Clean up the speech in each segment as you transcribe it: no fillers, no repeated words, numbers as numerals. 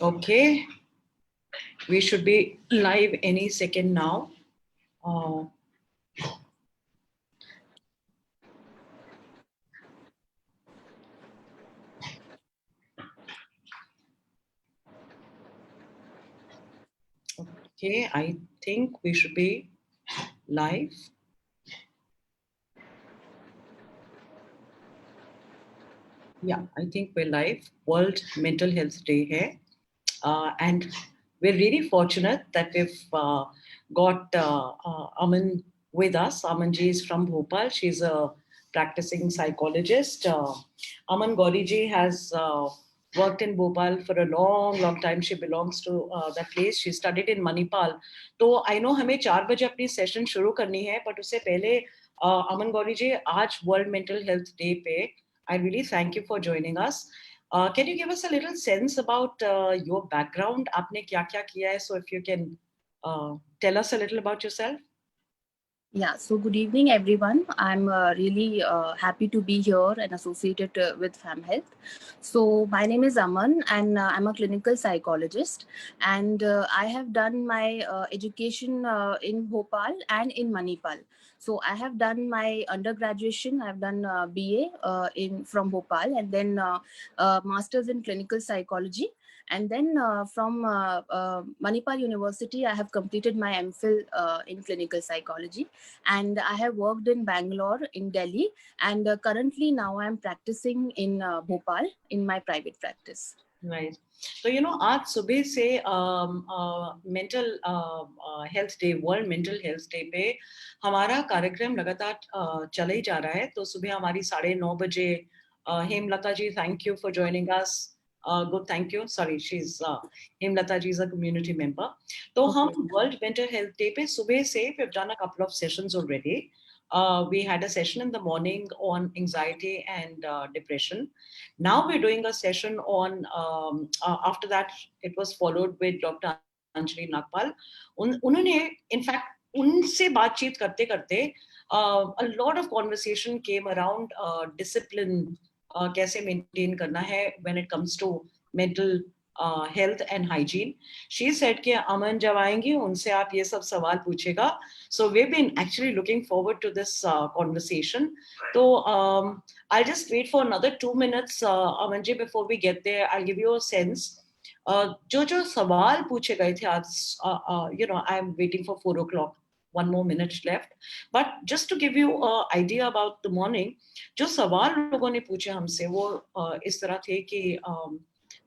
Okay, we should be live any second now. Okay, I think we should be live. Yeah, I think we're live. World Mental Health Day here. And we're really fortunate that we've got Aman with us. Aman ji is from Bhopal. She's a practicing psychologist. Aman Gouri ji has worked in Bhopal for a long, long time. She belongs to that place. She studied in Manipal. तो I know हमें 4 बजे अपनी session शुरू करनी है, but उससे पहले अमन गौरी जी आज वर्ल्ड मेंटल हेल्थ डे पे I really thank you for joining us. Can you give us a little sense about your background? आपने क्या क्या किया है? So if you can tell us a little about yourself. Yeah, so good evening, everyone. I'm really happy to be here and associated with Famhealth. So, my name is Aman, and I'm a clinical psychologist. And I have done my education in Bhopal and in Manipal. So, I have done my undergraduation. I've done BA in from Bhopal, and then masters in clinical psychology. And then from Manipal University, I have completed my MPhil in clinical psychology, and I have worked in Bangalore, in Delhi, and currently now I'm practicing in Bhopal in my private practice. Right. तो आज सुबह से mental health day, world mental health day पे हमारा कार्यक्रम लगातार चला ही जा रहा है. तो सुबह हमारी 9:30 बजे Hemlata ji, thank you for joining us. Good, thank you. Sorry, she's Hemlata ji is a community member. तो हम World Mental Health Day पे सुबह से we've done a couple of sessions already. We had a session in the morning on anxiety and depression. Now we're doing a session on, after that, it was followed with Dr. Anjali Nagpal. उन्होंने, in fact, उनसे बातचीत करते करते a lot of conversation came around discipline, कैसे maintain करना है when it comes to mental health and hygiene. She said कि अमन जब आएंगी उनसे आप ये सब सवाल पूछेगा. So we've been actually looking forward to this conversation. So I'll just wait for another 2 minutes, Aman ji, before we get there. I'll give you a sense. जो सवाल पूछे गए थे आज, I'm waiting for 4 o'clock. 1 more minute left. But just to give you an idea about the morning, जो सवाल लोगों ने पूछे हमसे वो इस तरह थे कि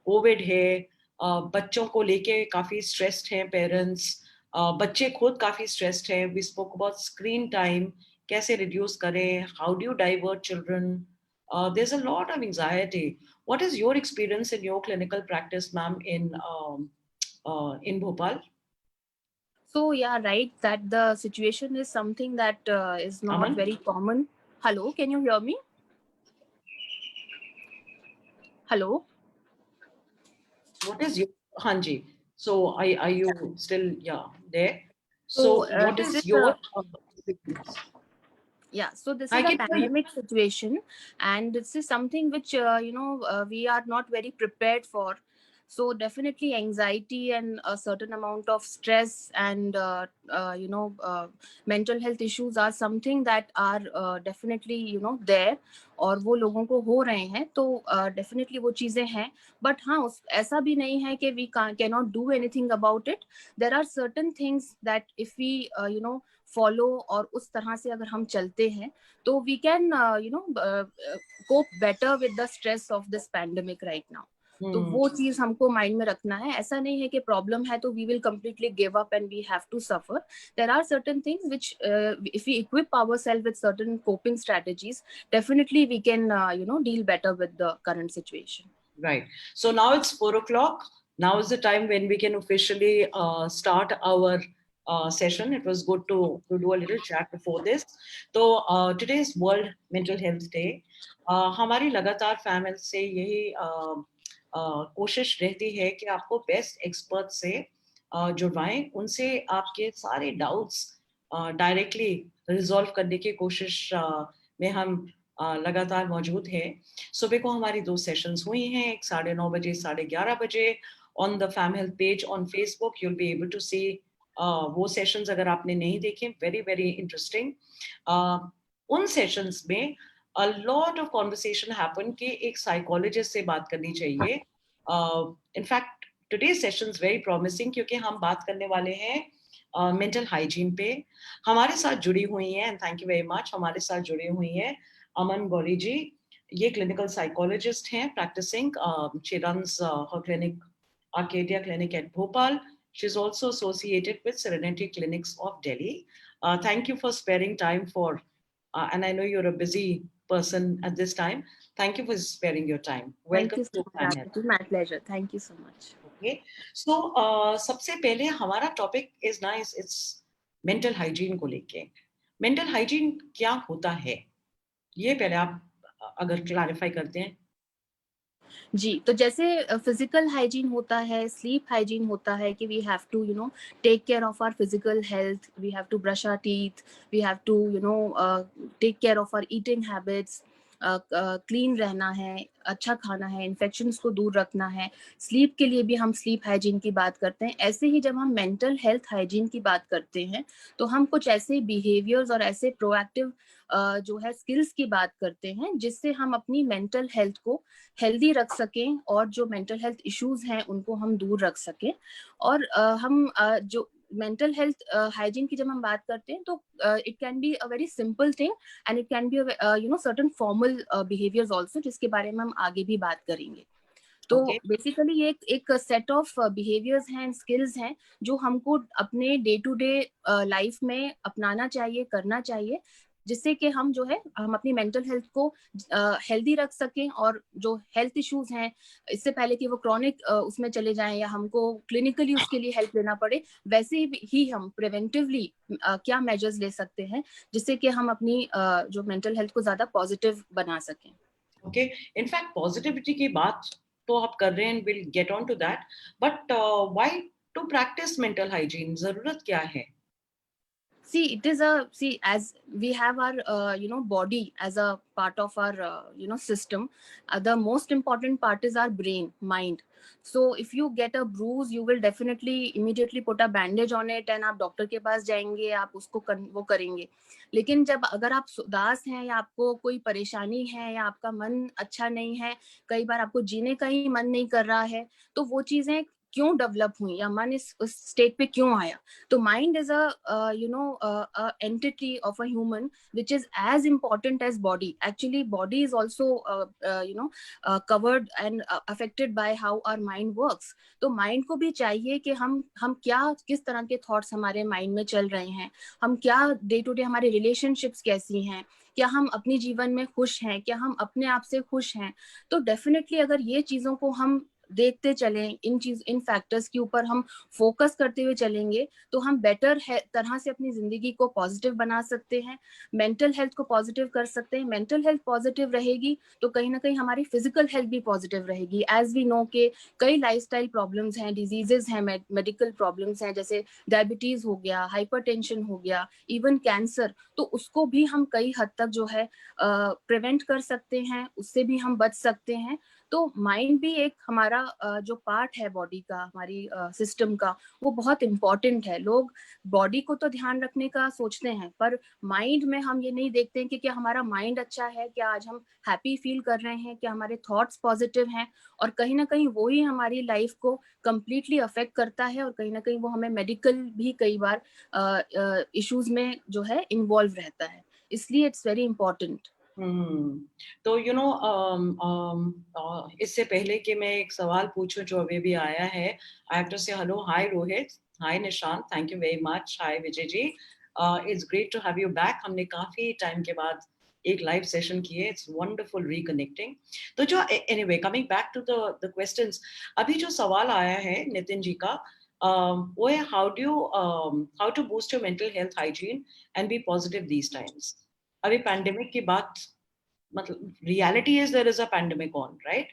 कोविड है, बच्चों को लेके काफी स्ट्रेस्ड हैं पेरेंट्स, बच्चे खुद काफी स्ट्रेस्ड हैं. We spoke about screen time, कैसे रिड्यूस करें, how do you divert children. There's a lot of anxiety. What is your experience in your clinical practice, ma'am, in Bhopal? So yeah, right, that the situation is something that is not Aman? very common. Hello, can you hear me? Hello? What is your Hanji? So are you still there? So So what this is is your yeah, so this I is a can hear you. pandemic situation, and this is something which we are not very prepared for. So definitely anxiety and a certain amount of stress and mental health issues are something that are definitely there, और वो लोगों को हो रहे हैं. तो definitely वो चीजें हैं, but हाँ ऐसा भी नहीं है कि we cannot do anything about it. There are certain things that if we follow और उस तरह से अगर हम चलते हैं तो we can cope better with the stress of this pandemic right now. तो वो चीज हमको माइंड में रखना है. ऐसा नहीं है कि प्रॉब्लम है तो we will completely give up and we have to suffer. There are certain things which if we equip ourselves with certain coping strategies, definitely we can deal better with the current situation. Right. So now it's 4 o'clock. Now is the time when we can officially start our session. It was good to do a little chat before this. So today is World Mental Health Day. हमारी लगातार family से यही कोशिश रहती है कि आपको best expert से जुड़वाएं, उनसे आपके सारे डाउट्स डायरेक्टली रिजॉल्व करने की कोशिश में हम लगातार मौजूद है। सुबह को हमारी 2 सेशंस हुई हैं, एक 9:30 बजे, 11:30 बजे। On the fam health page on Facebook you will be able to see वो सेशंस अगर आपने नहीं देखे, वेरी वेरी इंटरेस्टिंग। उन सेशंस में a lot of conversation happen कि एक साइकोलॉजिस्ट से बात करनी चाहिए। In fact today session is very promising क्योंकि हम बात करने वाले हैं मेंटल हाइजीन पे। हमारे साथ जुड़ी हुई हैं, and thank you very much, हमारे साथ जुड़ी हुई हैं अमन गौरी जी। ये क्लिनिकल साइकोलॉजिस्ट हैं, practising. She runs her clinic, Arcadia Clinic at Bhopal. She's also associated with Serenity Clinics of Delhi. Thank you for sparing time for, and I know you're a busy person at this time. Thank you for sparing your time. Thank Welcome you so to much, Famhealth. Aarti. My pleasure. Thank you so much. Okay. So, सबसे पहले हमारा topic is nice, it's mental hygiene को लेके। Mental hygiene क्या होता है, ये पहले आप अगर क्लैरिफाई करते हैं। जी, तो जैसे फिजिकल हाइजीन होता है, स्लीप हाइजीन होता है कि we have to take care of our physical health, we have to brush our teeth, we have to take care of our eating habits, clean रहना है, अच्छा खाना है, इन्फेक्शंस को दूर रखना है। स्लीप के लिए भी हम स्लीप हाइजीन की बात करते हैं। ऐसे ही जब हम मेंटल हेल्थ हाइजीन की बात करते हैं तो हम कुछ ऐसे बिहेवियर्स और ऐसे प्रोएक्टिव जो है स्किल्स की बात करते हैं जिससे हम अपनी मेंटल हेल्थ को हेल्दी रख सकें और जो मेंटल हेल्थ इश्यूज हैं उनको हम दूर रख सकें। और जो मेंटल हेल्थ हाइजीन की जब हम बात करते हैं तो it can be a very simple thing and it can be certain formal behaviours also, जिसके बारे में हम आगे भी बात करेंगे। तो ओके। बेसिकली ये एक सेट ऑफ बिहेवियर्स हैं, स्किल्स हैं जो हमको अपने डे टू डे लाइफ में अपनाना चाहिए, करना चाहिए, जिससे कि हम जो है हम अपनी मेंटल हेल्थ को हेल्दी रख सकें और जो हेल्थ इश्यूज हैं इससे पहले कि वो क्रॉनिक उसमें चले जाएं या हमको क्लिनिकली उसके लिए हेल्प लेना पड़े, वैसे ही हम प्रिवेंटिवली क्या मेजर्स ले सकते हैं जिससे कि हम अपनी जो मेंटल हेल्थ को ज्यादा पॉजिटिव बना सकें। ओके। इनफैक्ट पॉजिटिविटी की बात तो आप कर रहे हैं, will get on to that, but why to practise mental hygiene, जरूरत क्या है? See, it is a see as we have our body as a part of our system. The most important part is our brain, mind. So if you get a bruise, you will definitely immediately put a bandage on it and आप doctor के पास जाएंगे, आप उसको वो करेंगे। लेकिन जब अगर आप उदास हैं या आपको कोई परेशानी है या आपका मन अच्छा नहीं है, कई बार आपको जीने का ही मन नहीं कर रहा है, तो वो चीजें क्यों डेवलप हुई या मन इस उस स्टेट पे क्यों आया? तो mind is a entity of a human which is as important as body. Actually body is also covered and affected by how our mind works. तो mind को भी चाहिए कि हम क्या किस तरह के thoughts हमारे mind में चल रहे हैं, हम क्या day to day हमारे relationships कैसी हैं, क्या हम अपनी जीवन में खुश हैं, क्या हम अपने आप से खुश हैं। तो डेफिनेटली अगर ये चीजों को हम देखते चलें, इन फैक्टर्स के ऊपर हम फोकस करते हुए चलेंगे तो हम बेटर तरह से अपनी जिंदगी को पॉजिटिव बना सकते हैं, मेंटल हेल्थ को पॉजिटिव कर सकते हैं। मेंटल हेल्थ पॉजिटिव रहेगी तो कहीं ना कहीं हमारी फिजिकल हेल्थ भी पॉजिटिव रहेगी। एज वी नो के कई लाइफस्टाइल प्रॉब्लम्स हैं, डिजीजेस हैं, मेडिकल प्रॉब्लम्स हैं, जैसे डायबिटीज हो गया, हाइपरटेंशन हो गया, इवन कैंसर, तो उसको भी हम कई हद तक जो है प्रिवेंट कर सकते हैं, उससे भी हम बच सकते हैं। तो माइंड भी एक हमारा जो पार्ट है बॉडी का, हमारी सिस्टम का, वो बहुत इम्पोर्टेंट है। लोग बॉडी को तो ध्यान रखने का सोचते हैं पर माइंड में हम ये नहीं देखते हैं कि क्या हमारा माइंड अच्छा है, क्या आज हम हैप्पी फील कर रहे हैं, क्या हमारे थॉट्स पॉजिटिव हैं। और कहीं ना कहीं वो ही हमारी लाइफ को कंप्लीटली अफेक्ट करता है और कहीं ना कहीं वो हमें मेडिकल भी कई बार इश्यूज में जो है इन्वॉल्व रहता है। इसलिए इट्स वेरी इंपॉर्टेंट। तो इससे पहले कि मैं एक सवाल पूछूं जो अभी भी आया है, I have to say hello, hi Rohit, hi Nishant, thank you very much, hi Vijay ji, it's great to have you back. हमने काफी टाइम के बाद एक लाइव सेशन किए, इट्स वंडरफुल रिकनेक्टिंग। तो जो anyway, coming back to the questions, अभी जो सवाल आया है नितिन जी का, वो है how to boost your mental health hygiene and be positive these times. अभी पैंडेमिक की बात, मतलब reality is there is a pandemic on, right?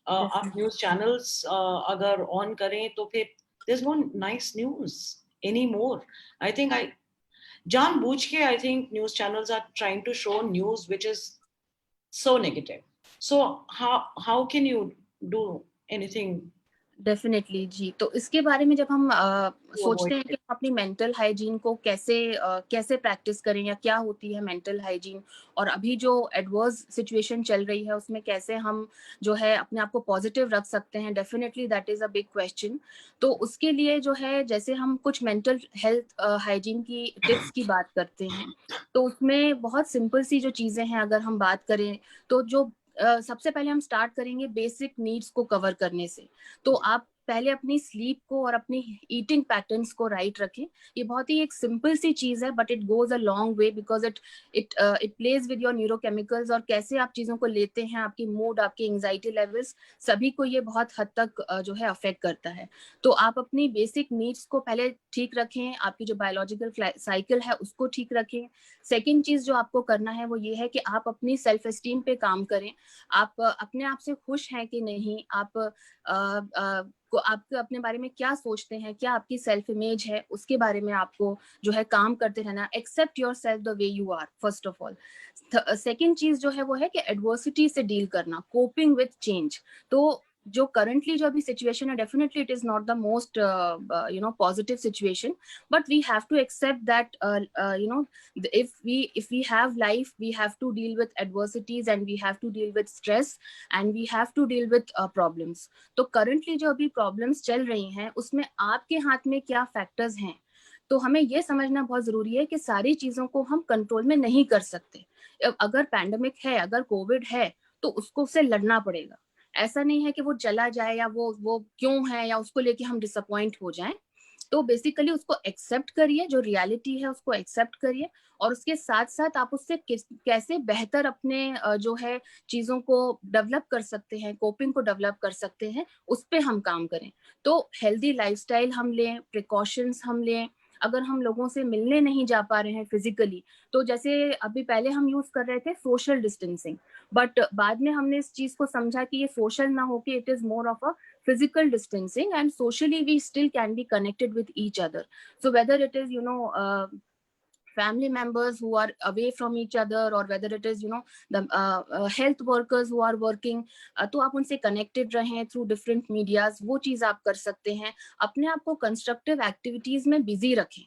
आप न्यूज चैनल्स अगर ऑन करें तो फिर there is no nice news any more. I think I, जानबूझ के, I think news channels are trying to show news which is so negative. So how can you do anything definitely जी। तो इसके बारे में जब हम to avoid सोचते हैं कि it? हम अपनी मेंटल हाइजीन को कैसे प्रैक्टिस करें या क्या होती है मेंटल हाइजीन, और अभी जो एडवर्स सिचुएशन चल रही है उसमें कैसे हम जो है अपने आप को पॉजिटिव रख सकते हैं, definitely that is a big question. तो उसके लिए जो है, जैसे हम कुछ मेंटल हेल्थ हाइजीन की टिप्स की बात करते हैं, तो उसमें बहुत सिंपल सी जो चीजें हैं अगर हम बात करें, तो जो सबसे पहले हम स्टार्ट करेंगे बेसिक नीड्स को कवर करने से। तो आप पहले अपनी स्लीप को और अपनी ईटिंग पैटर्न्स को राइट रखें। ये बहुत ही एक सिंपल सी चीज है, but it goes a long way because it plays with your neurochemicals, और कैसे आप चीजों को लेते हैं, आपकी मूड, आपकी एंजाइटी लेवल्स, सभी को ये बहुत हद तक जो है अफेक्ट करता है। तो आप अपनी बेसिक नीड्स को पहले ठीक रखें, आपकी जो बायोलॉजिकल साइकिल है उसको ठीक रखें। सेकेंड चीज जो आपको करना है वो ये है कि आप अपनी सेल्फ एस्टीम पे काम करें। आप अपने आप से खुश हैं कि नहीं, को आपके अपने बारे में क्या सोचते हैं, क्या आपकी सेल्फ इमेज है, उसके बारे में आपको जो है काम करते रहना। Accept yourself the way you are first of all. Second चीज जो है वो है कि एडवर्सिटी से डील करना, कोपिंग विथ चेंज। तो जो करंटली जो अभी सिचुएशन है, definitely it is not the most positive situation, but we have to accept that if we have life, we have to deal with adversities and we have to deal with stress and we have to deal with problems. तो currently जो अभी problems चल रही हैं उसमें आपके हाथ में क्या factors हैं, तो हमें ये समझना बहुत जरूरी है कि सारी चीजों को हम कंट्रोल में नहीं कर सकते। अगर पैंडेमिक है, अगर कोविड है, तो उसको से लड़ना पड़ेगा। ऐसा नहीं है कि वो चला जाए या वो क्यों है या उसको लेके हम डिसअपॉइंट हो जाएं। तो बेसिकली उसको एक्सेप्ट करिए, जो रियलिटी है उसको एक्सेप्ट करिए, और उसके साथ साथ आप उससे कैसे बेहतर अपने जो है चीजों को डेवलप कर सकते हैं, कोपिंग को डेवलप कर सकते हैं, उस पर हम काम करें। तो हेल्दी लाइफस्टाइल हम लें, प्रिकॉशंस हम लें। अगर हम लोगों से मिलने नहीं जा पा रहे हैं फिजिकली, तो जैसे अभी पहले हम यूज कर रहे थे सोशल डिस्टेंसिंग, बट बाद में हमने इस चीज को समझा कि ये सोशल ना होके it is more of a physical distancing, and socially we still can be connected with each other. So whether it is family members who are away from each other, or whether it is the health workers who are working, तो आप उनसे connected रहें through different medias, वो चीज आप कर सकते हैं। अपने आप को constructive activities में busy रखें।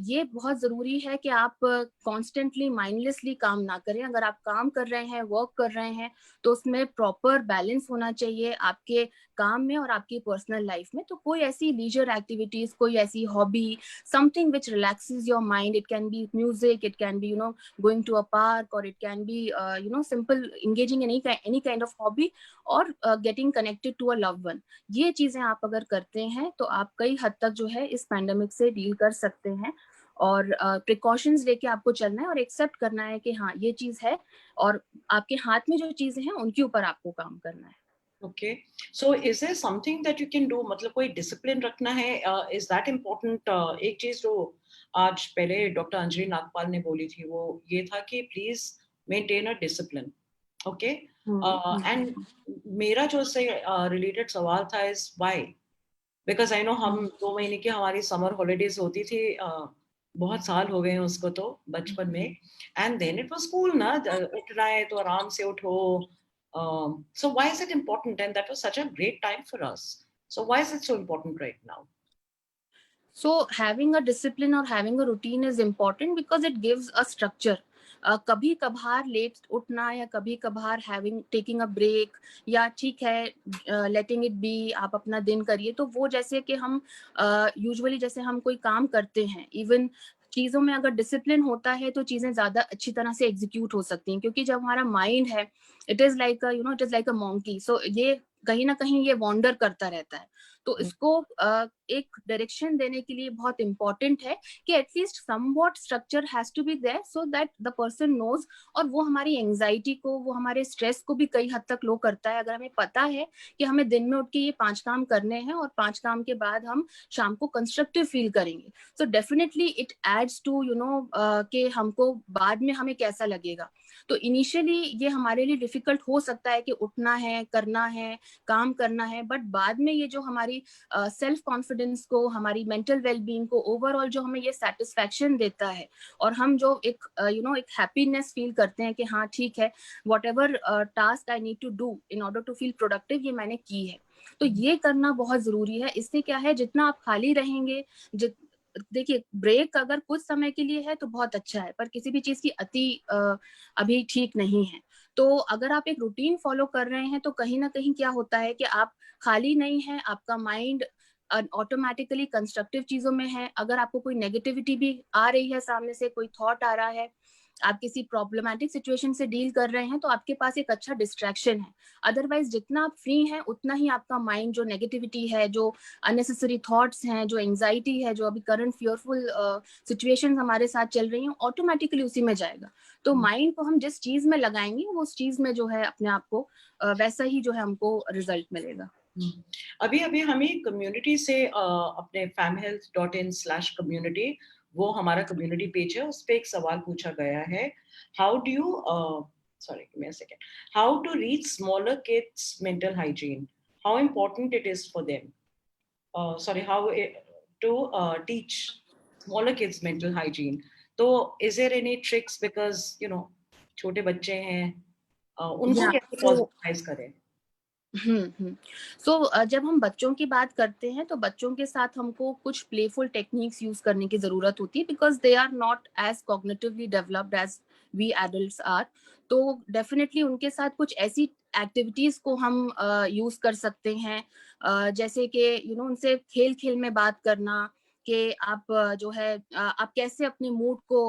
ये बहुत जरूरी है कि आप कॉन्स्टेंटली माइंडलेसली काम ना करें। अगर आप काम कर रहे हैं, वर्क कर रहे हैं, तो उसमें प्रॉपर बैलेंस होना चाहिए आपके काम में और आपकी पर्सनल लाइफ में। तो कोई ऐसी लीजर एक्टिविटीज, कोई ऐसी hobby, something which relaxes your mind, it can be music, it can be going to a park, और it can be simple engaging in any kind of hobby, और getting connected to a loved one। ये चीजें आप अगर करते हैं तो आप कई हद तक जो है इस पैंडेमिक से डील कर सकते हैं। और प्रिकॉशंस लेके आपको चलना है और एक्सेप्ट करना है कि हाँ ये चीज है, और आपके हाथ में जो चीजें हैं उनके ऊपर आपको काम करना है। Okay, so is there something that you can do? मतलब कोई discipline रखना है? Is that important? एक चीज जो आज पहले डॉक्टर अंजलि नागपाल ने बोली थी वो ये था कि please maintain a discipline. Okay, and मेरा जो उससे रिलेटेड सवाल था is why, because I know हम 2 महीने की हमारी समर हॉलीडेज होती थी, बहुत साल हो गए हैं उसको तो बचपन में, and then it was cool ना, उठना है तो आराम से उठो। So why is it important? And that was such a great time for us. So why is it so important right now? So having a discipline or having a routine is important because it gives a structure. कभी कभार late उठना या कभी कभार having taking a break, या ठीक है letting it be, आप अपना दिन करिए, तो वो जैसे कि हम यूजुअली जैसे हम कोई काम करते हैं, इवन चीजों में अगर डिसिप्लिन होता है तो चीजें ज्यादा अच्छी तरह से एग्जीक्यूट हो सकती हैं। क्योंकि जब हमारा माइंड है, it is like it is like a monkey, so ये कहीं ना कहीं ये वॉन्डर करता रहता है। तो इसको एक डायरेक्शन देने के लिए बहुत इंपॉर्टेंट है कि at least somewhat structure has to be there so that the person knows. और वो हमारी एंजाइटी को, वो हमारे स्ट्रेस को भी कई हद तक लो करता है। अगर हमें पता है कि हमें दिन में उठ के ये 5 काम करने हैं और 5 काम के बाद हम शाम को कंस्ट्रक्टिव फील करेंगे, so definitely it adds to कि हमको बाद में हमें कैसा लगेगा। तो इनिशियली ये हमारे लिए डिफिकल्ट हो सकता है कि उठना है, करना है, काम करना है, बट बाद में ये जो हमारी हमारी सेल्फ कॉन्फिडेंस को, हमारी मेंटल वेलबींग को, ओवरऑल जो हमें ये सेटिस्फैक्शन देता है और हम जो एक एक हैप्पीनेस फील करते हैं कि हाँ ठीक है, whatever task I need to do in order to feel productive, ये मैंने की है। तो ये करना बहुत जरूरी है। इससे क्या है, जितना आप खाली रहेंगे, देखिए ब्रेक अगर कुछ समय के लिए है तो बहुत अच्छा है, पर किसी भी चीज की अति अभी ठीक नहीं है। तो अगर आप एक रूटीन फॉलो कर रहे हैं तो कहीं ना कहीं क्या होता है कि आप खाली नहीं है, आपका माइंड ऑटोमेटिकली कंस्ट्रक्टिव चीजों में है। अगर आपको कोई नेगेटिविटी भी आ रही है, सामने से कोई थॉट आ रहा है, आप किसी प्रॉब्लमैटिक सिचुएशन से डील कर रहे हैं, तो आपके पास एक अच्छा डिस्ट्रैक्शन है। अदरवाइज जितना आप फ्री हैं उतना ही आपका माइंड जो नेगेटिविटी है, जो अननेसेसरी थॉट्स हैं, जो एंजाइटी है, जो अभी करंट फियरफुल सिचुएशंस हमारे साथ चल रही हैं, ऑटोमेटिकली उसी में जाएगा। तो माइंड को हम जिस चीज में लगाएंगे वो उस चीज में जो है अपने आप को वैसा ही जो है हमको रिजल्ट मिलेगा। अभी अभी हमें कम्युनिटी से अपने famhealth.in/community, वो हमारा कम्युनिटी पेज है, उस पे एक सवाल पूछा गया है, how do you sorry, give me a second, how to reach smaller kids mental hygiene, how important it is for them, sorry, how to teach smaller kids mental hygiene. तो is there any tricks, because छोटे बच्चे हैं, उनको या कैसे तो पॉजिटिवाइज करें? सो जब हम बच्चों की बात करते हैं तो बच्चों के साथ हमको कुछ प्लेफुल टेक्निक्स यूज करने की जरूरत होती है, because they are not as cognitively developed as we adults are. तो डेफिनेटली उनके साथ कुछ ऐसी एक्टिविटीज को हम यूज कर सकते हैं, जैसे कि उनसे खेल खेल में बात करना कि आप जो है आप कैसे अपने मूड को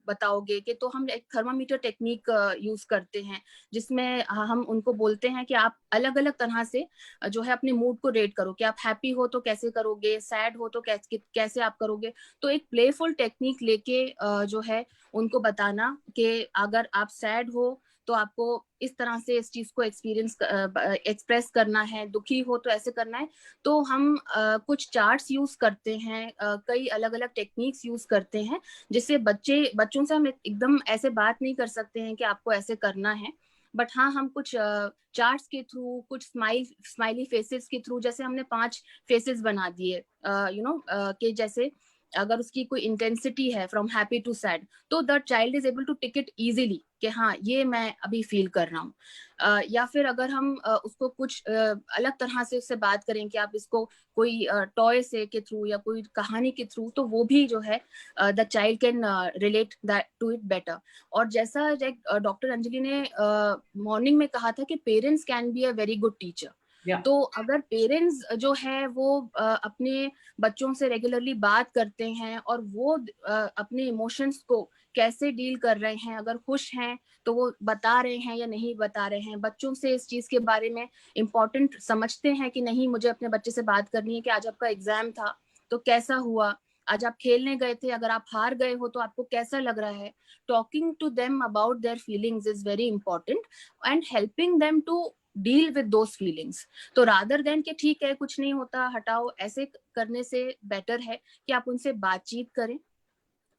बताओगे। कि तो हम एक थर्मामीटर टेक्निक यूज करते हैं, जिसमें हम उनको बोलते हैं कि आप अलग अलग तरह से जो है अपने मूड को रेट करो, कि आप हैप्पी हो तो कैसे करोगे, सैड हो तो कैसे आप करोगे। तो एक प्लेफुल टेक्निक लेके जो है उनको बताना कि अगर आप सैड हो तो आपको इस तरह से इस चीज को एक्सप्रेस करना है, दुखी हो तो ऐसे करना है। तो हम कुछ चार्ट्स यूज करते हैं, कई अलग अलग टेक्निक्स यूज करते हैं, जिससे बच्चों से हम एकदम ऐसे बात नहीं कर सकते हैं कि आपको ऐसे करना है। बट हाँ, हम कुछ चार्ट्स के थ्रू, कुछ स्माइली फेसेस के थ्रू, जैसे हमने 5 फेसेस बना दिए कि जैसे अगर उसकी कोई इंटेंसिटी है फ्रॉम हैप्पी टू सैड, तो the child is able to tick it easily कि हाँ ये मैं अभी फील कर रहा हूँ। या फिर अगर हम उसको कुछ अलग तरह से उससे बात करें कि आप इसको कोई टॉय से के थ्रू या कोई कहानी के थ्रू, तो वो भी जो है the child can relate that to it better. और जैसा डॉक्टर अंजलि ने मॉर्निंग में कहा था कि parents can be a very good teacher. Yeah. तो अगर पेरेंट्स जो है वो अपने बच्चों से रेगुलरली बात करते हैं और वो अपने इमोशंस को कैसे डील कर रहे हैं, अगर खुश हैं तो वो बता रहे हैं या नहीं बता रहे हैं, बच्चों से इस चीज के बारे में इम्पोर्टेंट समझते हैं कि नहीं, मुझे अपने बच्चे से बात करनी है कि आज आपका एग्जाम था तो कैसा हुआ, आज आप खेलने गए थे, अगर आप हार गए हो तो आपको कैसा लग रहा है। Talking to them about their feelings is very important and helping them to deal with those feelings. तो रादर देन कि ठीक है कुछ नहीं होता हटाओ, ऐसे करने से बेटर है कि आप उनसे बातचीत करें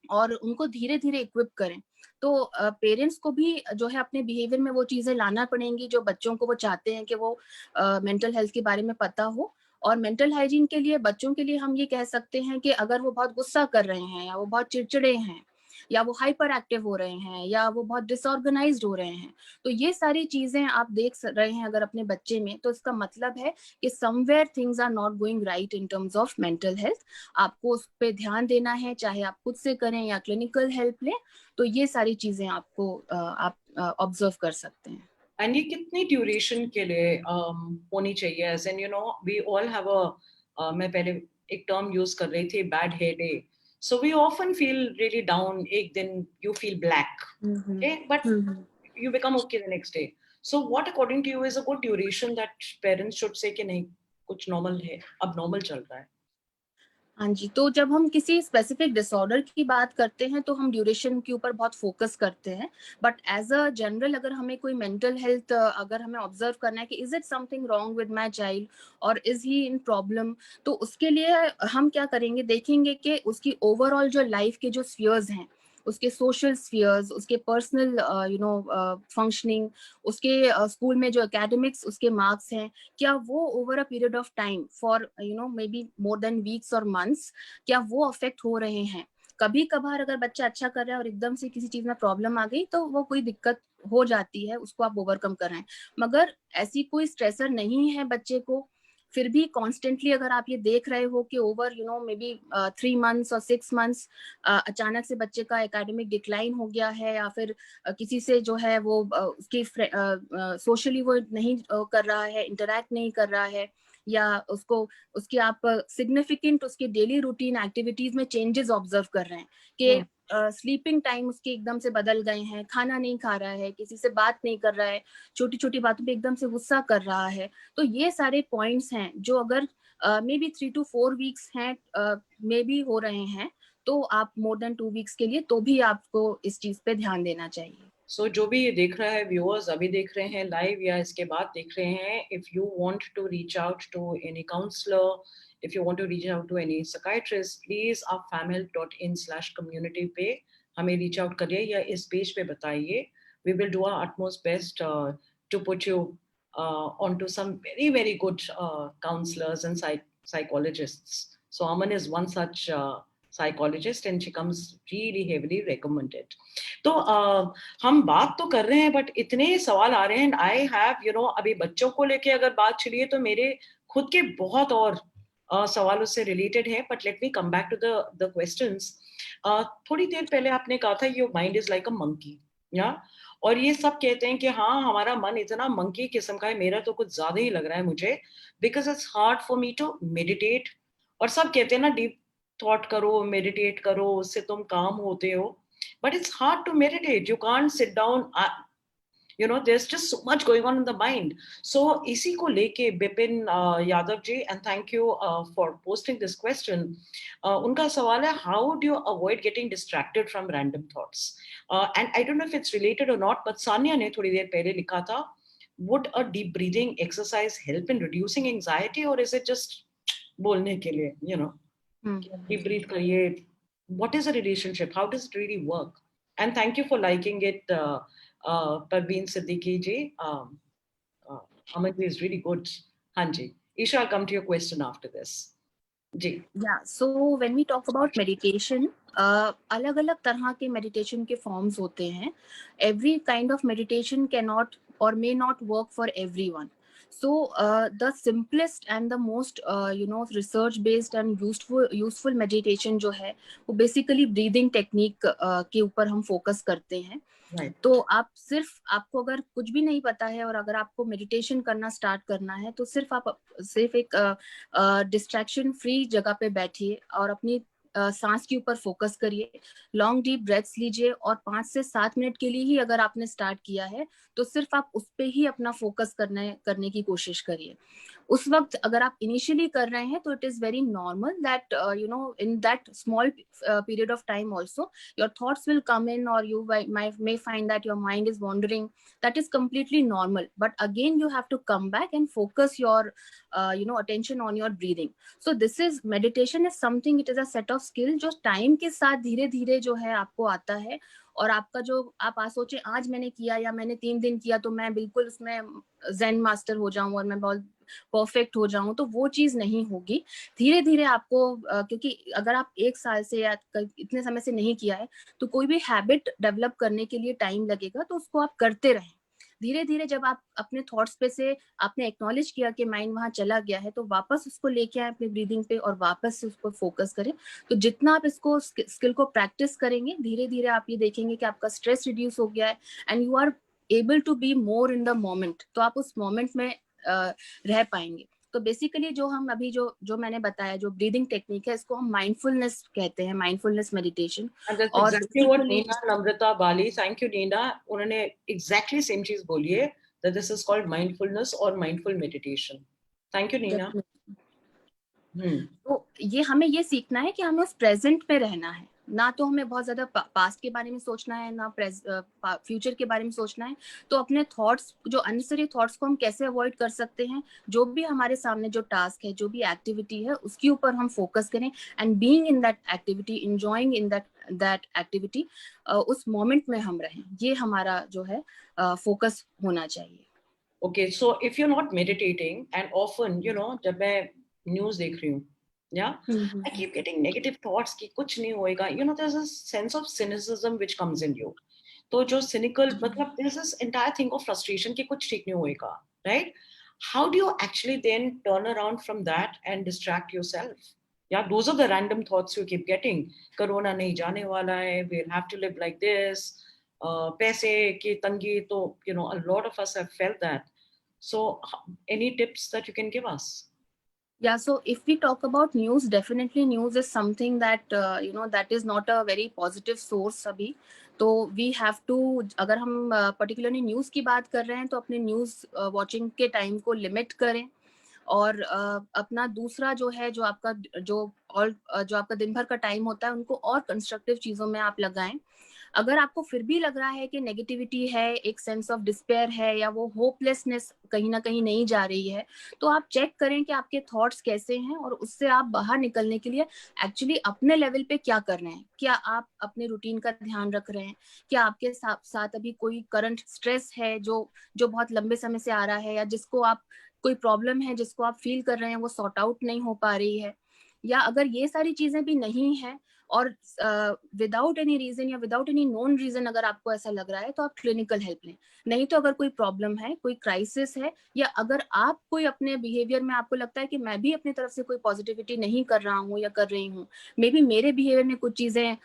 और उनको धीरे धीरे इक्विप करें। तो पेरेंट्स को भी जो है अपने बिहेवियर में वो चीजें लाना पड़ेंगी जो बच्चों को वो चाहते हैं कि वो मेंटल हेल्थ के बारे में पता हो। और मेंटल हाइजीन के लिए बच्चों के लिए हम ये कह सकते हैं कि अगर वो बहुत गुस्सा कर रहे हैं, या वो बहुत चिड़चिड़े हैं, या वो हाइपर एक्टिव हो रहे हैं, या वो बहुत डिसऑर्गेनाइज्ड हो रहे हैं, तो ये सारी चीजें आप देख रहे हैं अगर अपने बच्चे में, तो इसका मतलब है कि somewhere things are not going right in terms of mental health. आपको उस पर ध्यान देना है, चाहे आप खुद से करें या क्लिनिकल हेल्प लें। तो ये सारी चीजें आपको आप ऑब्जर्व कर सकते हैं। एंड ये कितनी ड्यूरेशन के लिए होनी चाहिए? As an we all have a, मैं पहले एक टर्म यूज कर रही थी, bad hair day, so we often feel really down, एक दिन you feel black, hmm. okay, but hmm. you become okay the next day. So what according to you is a good duration that parents should say कि नहीं, कुछ normal है, अब normal चल रहा है? हाँ जी, तो जब हम किसी स्पेसिफिक डिसऑर्डर की बात करते हैं तो हम ड्यूरेशन के ऊपर बहुत फोकस करते हैं। बट एज अ जनरल अगर हमें कोई मेंटल हेल्थ अगर हमें ऑब्जर्व करना है कि is it something wrong with my child और इज ही इन प्रॉब्लम, तो उसके लिए हम क्या करेंगे, देखेंगे कि उसकी ओवरऑल जो लाइफ के जो स्फीयर्स हैं उसके सोशल स्फीयर्स, उसके पर्सनल फंक्शनिंग, उसके स्कूल में जो एकेडमिक्स उसके मार्क्स हैं, क्या वो over a period of time for may be more than weeks और मंथ्स, क्या वो अफेक्ट हो रहे हैं। कभी कभार अगर बच्चा अच्छा कर रहा है और एकदम से किसी चीज में प्रॉब्लम आ गई तो वो कोई दिक्कत हो जाती है, उसको आप ओवरकम कर रहे हैं। मगर ऐसी कोई स्ट्रेसर नहीं है बच्चे को, फिर भी कॉन्स्टेंटली अगर आप ये देख रहे हो कि ओवर मे बी 3 मंथ्स और 6 मंथ्स अचानक से बच्चे का एकेडमिक डिक्लाइन हो गया है, या फिर किसी से जो है वो उसकी सोशली वो नहीं कर रहा है, इंटरेक्ट नहीं कर रहा है, या उसको उसकी आप सिग्निफिकेंट उसके डेली रूटीन एक्टिविटीज में चेंजेस ऑब्जर्व कर रहे हैं कि स्लीपिंग टाइम उसके एकदम से बदल गए हैं, खाना नहीं खा रहा है, किसी से बात नहीं कर रहा है, छोटी छोटी बातों पे एकदम से गुस्सा कर रहा है। तो ये सारे पॉइंट्स हैं जो अगर मे बी 3 to 4 वीक्स हैं, मे बी हो रहे हैं, तो आप मोर देन 2 वीक्स के लिए तो भी आपको इस चीज पे ध्यान देना चाहिए। सो जो भी ये देख रहा है, व्यूअर्स अभी देख रहे हैं लाइव या इसके बाद देख रहे हैं, if you want to reach out to any counsellor, if you want to reach out to any psychiatrist, please आप famhealth.in/community पे हमें रीच आउट करिए या इस पेज पे बताइए. We will do our utmost best to put you onto some very very good counselors and psychologists. So Aman is one such psychologist and she comes really heavily recommended. तो हम बात तो कर रहे हैं बट इतने सवाल आ रहे हैं. आई हैव अभी बच्चों को लेके अगर बात चलिए तो मेरे खुद के बहुत और सवाल उससे रिलेटेड है. But let me come back to the questions. थोड़ी देर पहले आपने कहा था your mind is like a monkey, या और ये सब कहते हैं कि हाँ हमारा मन इतना मंकी किस्म का है. मेरा तो कुछ ज्यादा ही लग रहा है मुझे, because it's hard for me to meditate. और सब कहते हैं ना डीप थॉट करो, मेडिटेट करो, उससे तुम काम होते हो. But it's hard to meditate. You can't sit down. There's just so much going on in the mind. So इसी को लेके Bipin Yadav ji, and thank you for posting this question. उनका सवाल है, how do you avoid getting distracted from random thoughts? And I don't know if it's related or not, but Sanya ने थोड़ी देर पहले लिखा था, would a deep breathing exercise help in reducing anxiety, or is it just बोलने के लिए, deep breathe करिए. What is a relationship? How does it really work? And thank you for liking it, Parveen Siddiqui ji. Aman ji is really good. Hanji. Isha, I'll come to your question after this. Ji. Yeah, so when we talk about meditation, अलग अलग तरह के meditation के forms होते हैं. Every kind of meditation cannot or may not work for everyone. So the simplest and the most research based and useful meditation जो है वो basically breathing technique के ऊपर हम फोकस करते हैं. Right. तो आप आपको अगर कुछ भी नहीं पता है और अगर आपको मेडिटेशन करना स्टार्ट करना है तो सिर्फ एक डिस्ट्रैक्शन फ्री जगह पे बैठिए और अपनी सांस के ऊपर फोकस करिए. लॉन्ग डीप ब्रेथ्स लीजिए और 5 से 7 मिनट के लिए ही अगर आपने स्टार्ट किया है तो सिर्फ आप उस पे ही अपना फोकस करने की कोशिश करिए. उस वक्त अगर आप इनिशियली कर रहे हैं तो it is very normal that in that small period of time also your thoughts will come in or you may find that your mind is wandering. That is completely normal, but again you have to come back and focus your attention on your breathing. So this is meditation is something, it is a set of skill जो time के साथ धीरे धीरे जो है आपको आता है. और आपका जो आप सोचे आज मैंने किया या मैंने 3 दिन किया तो मैं बिल्कुल उसमें zen मास्टर हो जाऊं और मैं बहुत परफेक्ट हो जाऊं, तो वो चीज नहीं होगी. धीरे धीरे आपको क्योंकि अगर आप 1 साल से या इतने समय से नहीं किया है तो कोई भी हैबिट डेवलप करने के लिए टाइम लगेगा. तो उसको आप करते रहें. धीरे धीरे जब आप अपने थॉट्स पे से आपने एक्नॉलेज किया कि माइंड वहां चला गया है तो वापस उसको लेके आए अपने ब्रीदिंग पे और वापस से उसको फोकस करें. तो जितना आप इसको स्किल को प्रैक्टिस करेंगे धीरे धीरे आप ये देखेंगे कि आपका स्ट्रेस रिड्यूस हो गया है and you are able to be more in the moment. तो आप उस मोमेंट में रह पाएंगे. तो बेसिकली जो हम अभी जो मैंने बताया जो ब्रीदिंग टेक्निक है इसको हम माइंडफुलनेस कहते हैं, माइंडफुलनेस मेडिटेशन. And that's और exactly what Neena Namrata Bali, thank you Neena, उन्होंने exactly same चीज बोली है, that this is called mindfulness or mindful meditation. Thank you Neena. तो ये हमें ये सीखना है कि हमें उस प्रेजेंट में रहना है, ना तो हमें बहुत ज्यादा पास्ट के बारे में सोचना है, ना फ्यूचर के बारे में सोचना है। तो अपने थॉट्स, जो अननेसेसरी थॉट्स को हम कैसे अवॉइड कर सकते हैं, जो भी हमारे सामने जो टास्क है, जो भी एक्टिविटी है, उसके ऊपर हम फोकस करें, and being in that activity, enjoying in that activity, उस मोमेंट में हम रहें, ये हमारा जो है फोकस होना चाहिए। Okay, so if you're not meditating, and often, जब मैं न्यूज देख रही हूँ, या I keep getting negative thoughts कि कुछ नहीं होएगा, there's a sense of cynicism which comes in you. तो जो cynical, मतलब there's this entire thing of frustration कि कुछ ठीक नहीं होएगा, right? How do you actually then turn around from that and distract yourself? Yeah, those are the random thoughts you keep getting. Corona नहीं जाने वाला है, we'll have to live like this. पैसे की तंगी, तो a lot of us have felt that. So, any tips that you can give us? Yeah, so if we talk about news, definitely news is something that that is not a very positive source अभी। तो we have to, अगर हम particularly news की बात कर रहे हैं, तो अपने न्यूज़ वॉचिंग के टाइम को लिमिट करें, और अपना दूसरा जो है, जो आपका दिन भर का टाइम होता है, उनको और कंस्ट्रक्टिव चीजों में आप लगाएं। अगर आपको फिर भी लग रहा है कि नेगेटिविटी है, एक सेंस ऑफ डिस्पेयर है, या वो होपलेसनेस कहीं ना कहीं नहीं जा रही है, तो आप चेक करें कि आपके थॉट्स कैसे हैं, और उससे आप बाहर निकलने के लिए एक्चुअली अपने लेवल पे क्या कर रहे हैं। क्या आप अपने रूटीन का ध्यान रख रहे हैं? क्या आपके साथ अभी कोई करंट स्ट्रेस है जो जो बहुत लंबे समय से आ रहा है, या जिसको आप, कोई प्रॉब्लम है जिसको आप फील कर रहे हैं, वो सॉर्ट आउट नहीं हो पा रही है? या अगर ये सारी चीजें भी नहीं है, और विदाउट एनी रीजन या विदाउट एनी नोन रीजन अगर आपको ऐसा लग रहा है, तो आप क्लिनिकल हेल्प लें। नहीं तो अगर कोई प्रॉब्लम है, कोई क्राइसिस है, या अगर आप कोई अपने बिहेवियर में आपको लगता है कि मैं भी अपनी तरफ से कोई पॉजिटिविटी नहीं कर रहा हूँ या कर रही हूँ, मे बी मेरे बिहेवियर में कुछ चीजें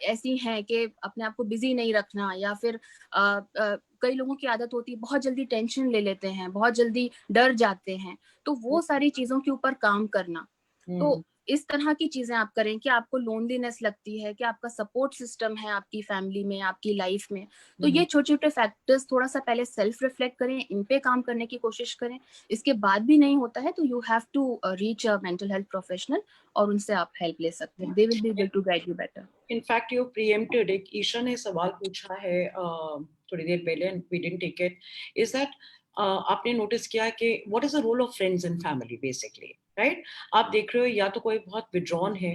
ऐसी हैं कि अपने आप को बिजी नहीं रखना, या फिर कई लोगों की आदत होती है बहुत जल्दी टेंशन ले लेते हैं, बहुत जल्दी डर जाते हैं, तो वो सारी चीजों के ऊपर काम करना। तो इस तरह की चीजें आप करें कि आपको लोनलीनेस लगती है, कि आपका सपोर्ट सिस्टम है आपकी फैमिली में, आपकी लाइफ में, तो ये छोटे छोटे फैक्टर्स थोड़ा सा पहले सेल्फ रिफ्लेक्ट करें, इन पे काम करने की कोशिश करें। इसके बाद भी नहीं होता है तो you have to reach a mental health professional, और उनसे आप हेल्प ले सकते हैं। They will be able to guide you better. In fact you preempted, एक ईशा ने सवाल पूछा है थोड़ी देर पहले, and we didn't take it, is that आपने नोटिस किया कि what is the role of friends in family basically, right? आप देख रहे हो या तो कोई बहुत विड्रॉन है,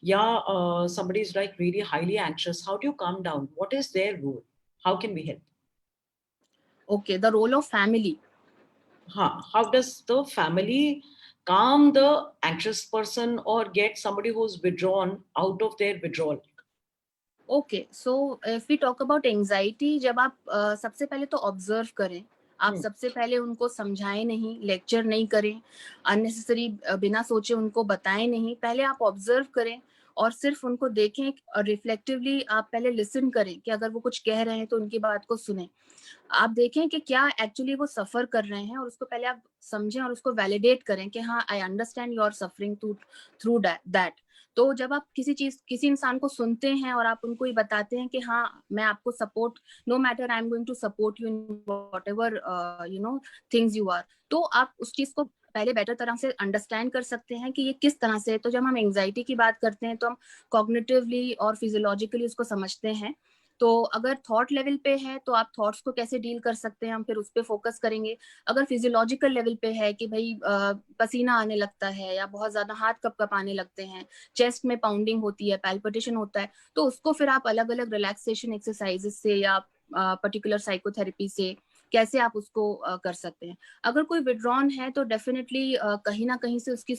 या somebody is like really highly anxious. How do you calm down? What is their role? How can we help? Okay, the role of family. How does the family calm the anxious person or get somebody who's withdrawn out of their withdrawal? Okay, so if we talk about anxiety, जब आप सबसे पहले तो observe करें। आप सबसे पहले उनको समझाएं नहीं, लेक्चर नहीं करें, अननेसेसरी बिना सोचे उनको बताएं नहीं। पहले आप ऑब्जर्व करें और सिर्फ उनको देखें, और रिफ्लेक्टिवली आप पहले लिसन करें कि अगर वो कुछ कह रहे हैं तो उनकी बात को सुने। आप देखें कि क्या एक्चुअली वो सफर कर रहे हैं, और उसको पहले आप समझें और उसको वैलिडेट करें कि हाँ, I understand you are suffering through that. तो जब आप किसी इंसान को सुनते हैं और आप उनको ये बताते हैं कि हाँ, मैं आपको support, no matter, I am going to support you in whatever things you are, तो आप उस चीज को पहले बेटर तरह से अंडरस्टैंड कर सकते हैं कि ये किस तरह से है। तो जब हम एंजाइटी की बात करते हैं तो हम कॉग्निटिवली और फिजियोलॉजिकली उसको समझते हैं। तो अगर थॉट लेवल पे है तो आप थॉट्स को कैसे डील कर सकते हैं, हम फिर उस पर फोकस करेंगे। अगर फिजियोलॉजिकल लेवल पे है कि भाई पसीना आने लगता है, या बहुत ज्यादा हाथ कप कप आने लगते हैं, चेस्ट में पाउंडिंग होती है, पैल्पिटेशन होता है, तो उसको फिर आप अलग अलग रिलैक्सेशन एक्सरसाइजेस से या पर्टिकुलर साइकोथेरेपी से कैसे आप उसको कर सकते हैं। अगर कोई विड्रॉन है तो डेफिनेटली कहीं ना कहीं से उसकी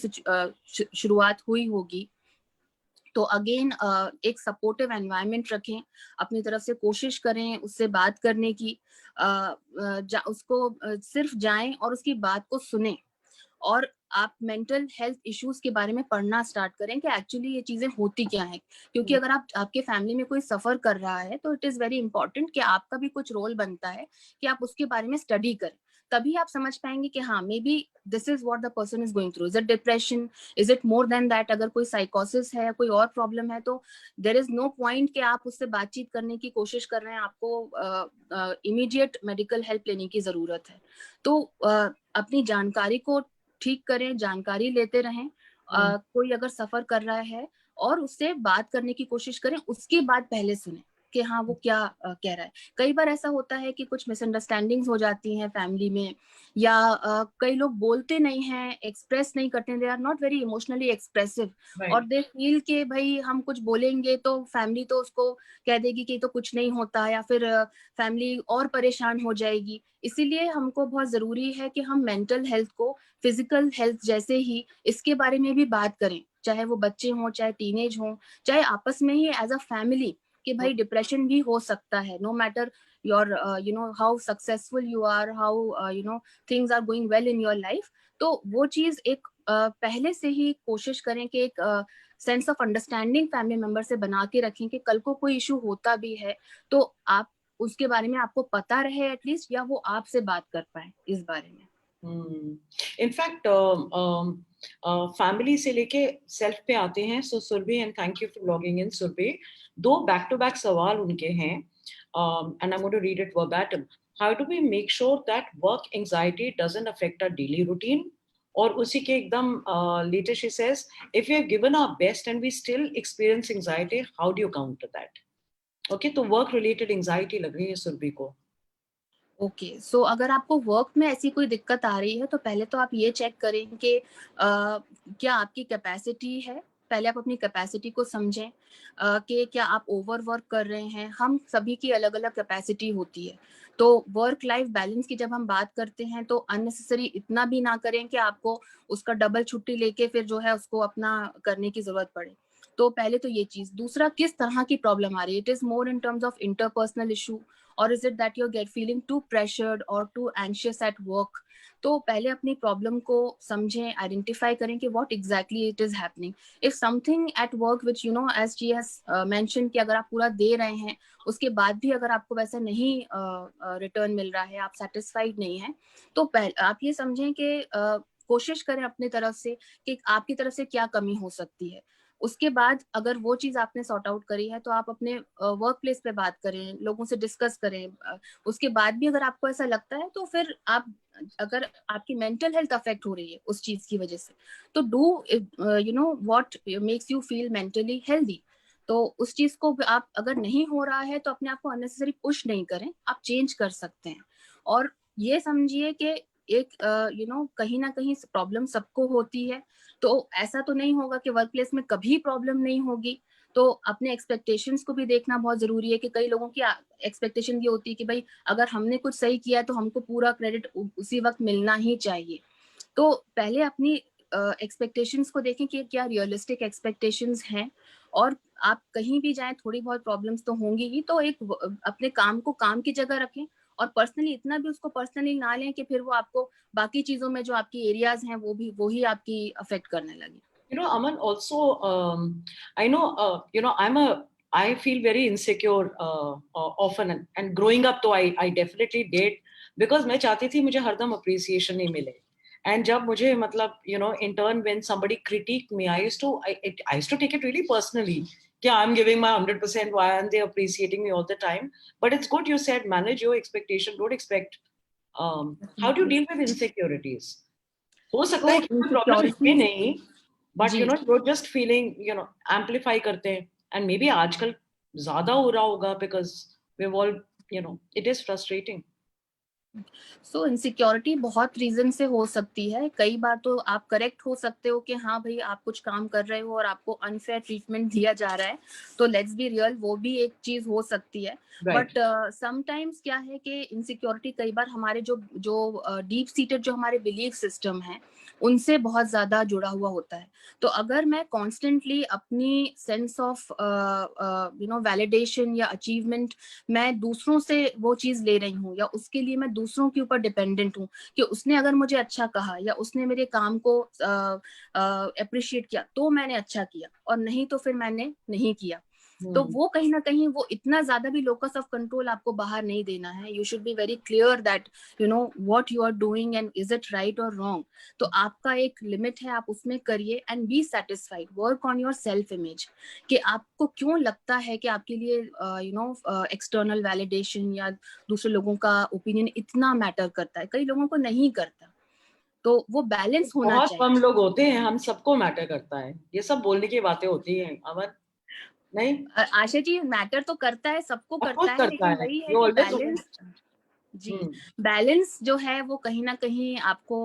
शुरुआत हुई होगी। तो अगेन एक सपोर्टिव एनवायरनमेंट रखें, अपनी तरफ से कोशिश करें उससे बात करने की, उसको सिर्फ जाएं और उसकी बात को सुने, और आप मेंटल हेल्थ इश्यूज के बारे में पढ़ना स्टार्ट करें कि एक्चुअली ये चीजें होती क्या हैं। क्योंकि अगर आपके फैमिली में कोई सफर कर रहा है तो इट इज वेरी इंपॉर्टेंट कि आपका भी कुछ रोल बनता है कि आप उसके बारे में स्टडी करें। तभी आप समझ पाएंगे कि हाँ, may be this is what the person is going through, is it depression, is it more than that. अगर कोई साइकोसिस है या कोई और प्रॉब्लम है तो देर इज नो पॉइंट कि आप उससे बातचीत करने की कोशिश कर रहे हैं, आपको इमीडिएट मेडिकल हेल्प लेने की जरूरत है। तो अपनी जानकारी को ठीक करें, जानकारी लेते रहें। कोई अगर सफर कर रहा है और उससे बात करने की कोशिश करें, उसके बाद पहले सुने कि हाँ वो क्या कह रहा है। कई बार ऐसा होता है कि कुछ मिसअंडरस्टैंडिंग्स हो जाती हैं फैमिली में, या कई लोग बोलते नहीं हैं, एक्सप्रेस नहीं करते, they are not very emotionally expressive, और राइट। दे फील कि भाई हम कुछ बोलेंगे तो फैमिली तो उसको कह देगी कि तो कुछ नहीं होता, या फिर फैमिली और परेशान हो जाएगी। इसीलिए हमको बहुत जरूरी है कि हम मेंटल हेल्थ को फिजिकल हेल्थ जैसे ही इसके बारे में भी बात करें, चाहे वो बच्चे हों, चाहे टीनेज हों, चाहे आपस में ही एज अ फैमिली, कि भाई डिप्रेशन भी हो सकता है, no matter your how successful you are, how things are going well in your life. तो वो चीज एक पहले से ही कोशिश करें कि एक sense of understanding family member से बना के रखें कि कल को कोई इशू होता भी है तो आप उसके बारे में आपको पता रहे एटलीस्ट, या वो आपसे बात कर पाए इस बारे में। इनफैक्ट फैमिली से लेके सेल्फ पे आते हैं। So Surabhi, and thank you for logging in Surabhi. दो बैक टू बैक सवाल उनके हैं, and I am going to read it verbatim. How do we make sure that work anxiety doesn't affect our daily routine? और उसी के एकदम latest she says, if we have given our best and we still experience anxiety, how do you counter that? Okay, तो work related anxiety लग रही है सुरभि को। Okay, सो अगर आपको वर्क में ऐसी कोई दिक्कत आ रही है तो पहले तो आप ये चेक करें कि क्या आपकी कैपेसिटी है। पहले आप अपनी कैपेसिटी को समझें कि क्या आप ओवर वर्क कर रहे हैं। हम सभी की अलग अलग कैपेसिटी होती है। तो वर्क लाइफ बैलेंस की जब हम बात करते हैं तो अननेसेसरी इतना भी ना करें कि आपको उसका डबल छुट्टी लेके फिर जो है उसको अपना करने की जरूरत पड़े। तो पहले तो ये चीज। दूसरा, किस तरह की प्रॉब्लम आ रही है, it is more in terms of interpersonal issue, or is it that you're feeling too pressured or too anxious at work? तो पहले अपनी प्रॉब्लम को समझें, आइडेंटिफाई करें कि what exactly it is happening. If something at work which as she has mentioned कि अगर आप पूरा दे रहे हैं उसके बाद भी अगर आपको वैसा नहीं रिटर्न मिल रहा है, आप सेटिस्फाइड नहीं है, तो आप ये समझें कि कोशिश करें अपनी तरफ से कि आपकी तरफ से क्या कमी हो सकती है। उसके बाद अगर वो चीज आपने सॉर्ट आउट करी है तो आप अपने वर्क प्लेस पे बात करें, लोगों से डिस्कस करें। उसके बाद भी अगर आपको ऐसा लगता है तो फिर आप, अगर आपकी मेंटल हेल्थ अफेक्ट हो रही है उस चीज की वजह से, तो do what makes you feel mentally healthy. तो उस चीज को आप, अगर नहीं हो रहा है तो अपने आप को अननेसेसरी पुश नहीं करें, आप चेंज कर सकते हैं। और ये समझिए कि एक कहीं ना कहीं प्रॉब्लम सबको होती है, तो ऐसा तो नहीं होगा कि वर्क प्लेस में कभी प्रॉब्लम नहीं होगी। तो अपने एक्सपेक्टेशंस को भी देखना बहुत जरूरी है कि कई लोगों की एक्सपेक्टेशन ये होती है कि भाई अगर हमने कुछ सही किया तो हमको पूरा क्रेडिट उसी वक्त मिलना ही चाहिए। तो पहले अपनी एक्सपेक्टेशंस को देखें कि क्या रियलिस्टिक एक्सपेक्टेशंस हैं। और आप कहीं भी जाएं थोड़ी बहुत प्रॉब्लम्स तो होंगी ही, तो एक अपने काम को काम की जगह रखें, और पर्सनली इतना भी उसको पर्सनली ना लें कि फिर वो आपको बाकी चीजों में जो आपकी एरियाज हैं वो ही आपकी अफेक्ट करने लगे। Aman, also, I know, I feel very insecure often, and growing up, तो I definitely did, because मैं चाहती थी मुझे हरदम appreciation नहीं मिले. And जब मुझे मतलब, in turn, when somebody critique me, I used to take it really personally. Yeah, I'm giving my 100%. Why aren't they appreciating me all the time? But it's good you said manage your expectation. Don't expect. How do you deal with insecurities? हो सकता तो है कि कोई problem है insecurities, नहीं, but जी, you're just feeling, amplify करते हैं, and maybe आजकल ज्यादा हो रहा होगा because we've all, it is frustrating. So insecurity बहुत रीजन से हो सकती है। कई बार तो आप करेक्ट हो सकते हो कि हाँ भाई आप कुछ काम कर रहे हो और आपको अनफेयर ट्रीटमेंट दिया जा रहा है, तो लेट्स बी रियल, वो भी एक चीज हो सकती है। Right. बट समटाइम्स क्या है कि इनसिक्योरिटी कई बार हमारे जो जो डीप सीटेड जो हमारे बिलीफ सिस्टम है उनसे बहुत ज्यादा जुड़ा हुआ होता है। तो अगर मैं कॉन्स्टेंटली अपनी सेंस ऑफ वैलिडेशन या अचीवमेंट मैं दूसरों से वो चीज ले रही हूँ, या उसके लिए मैं दूसरों के ऊपर डिपेंडेंट हूँ कि उसने अगर मुझे अच्छा कहा या उसने मेरे काम को अप्रिशिएट किया तो मैंने अच्छा किया, और नहीं तो फिर मैंने नहीं किया, तो Hmm. वो कहीं ना कहीं वो इतना ज्यादा भी लोकस ऑफ कंट्रोल आपको बाहर नहीं देना है। You should be very clear that what you are doing and is it right or wrong. तो आपका एक लिमिट है, आप उसमें करिए and be satisfied, work on your self image, कि आपको क्यों लगता है कि आपके लिए एक्सटर्नल वैलिडेशन या दूसरे लोगों का ओपिनियन इतना मैटर करता है। कई लोगों को नहीं करता। तो वो बैलेंस होना बहुत चाहिए। कम लोग होते हैं, हम सबको मैटर करता है, ये सब बोलने की बातें होती हैं अमन, नहीं? आशा जी, मैटर तो करता है, सबको ऑफ कोर्स करता है, करता लेकिन है, वही है यू कि ऑलवेज। बैलेंस। जी, हम्म। बैलेंस जो है वो कहीं ना कहीं आपको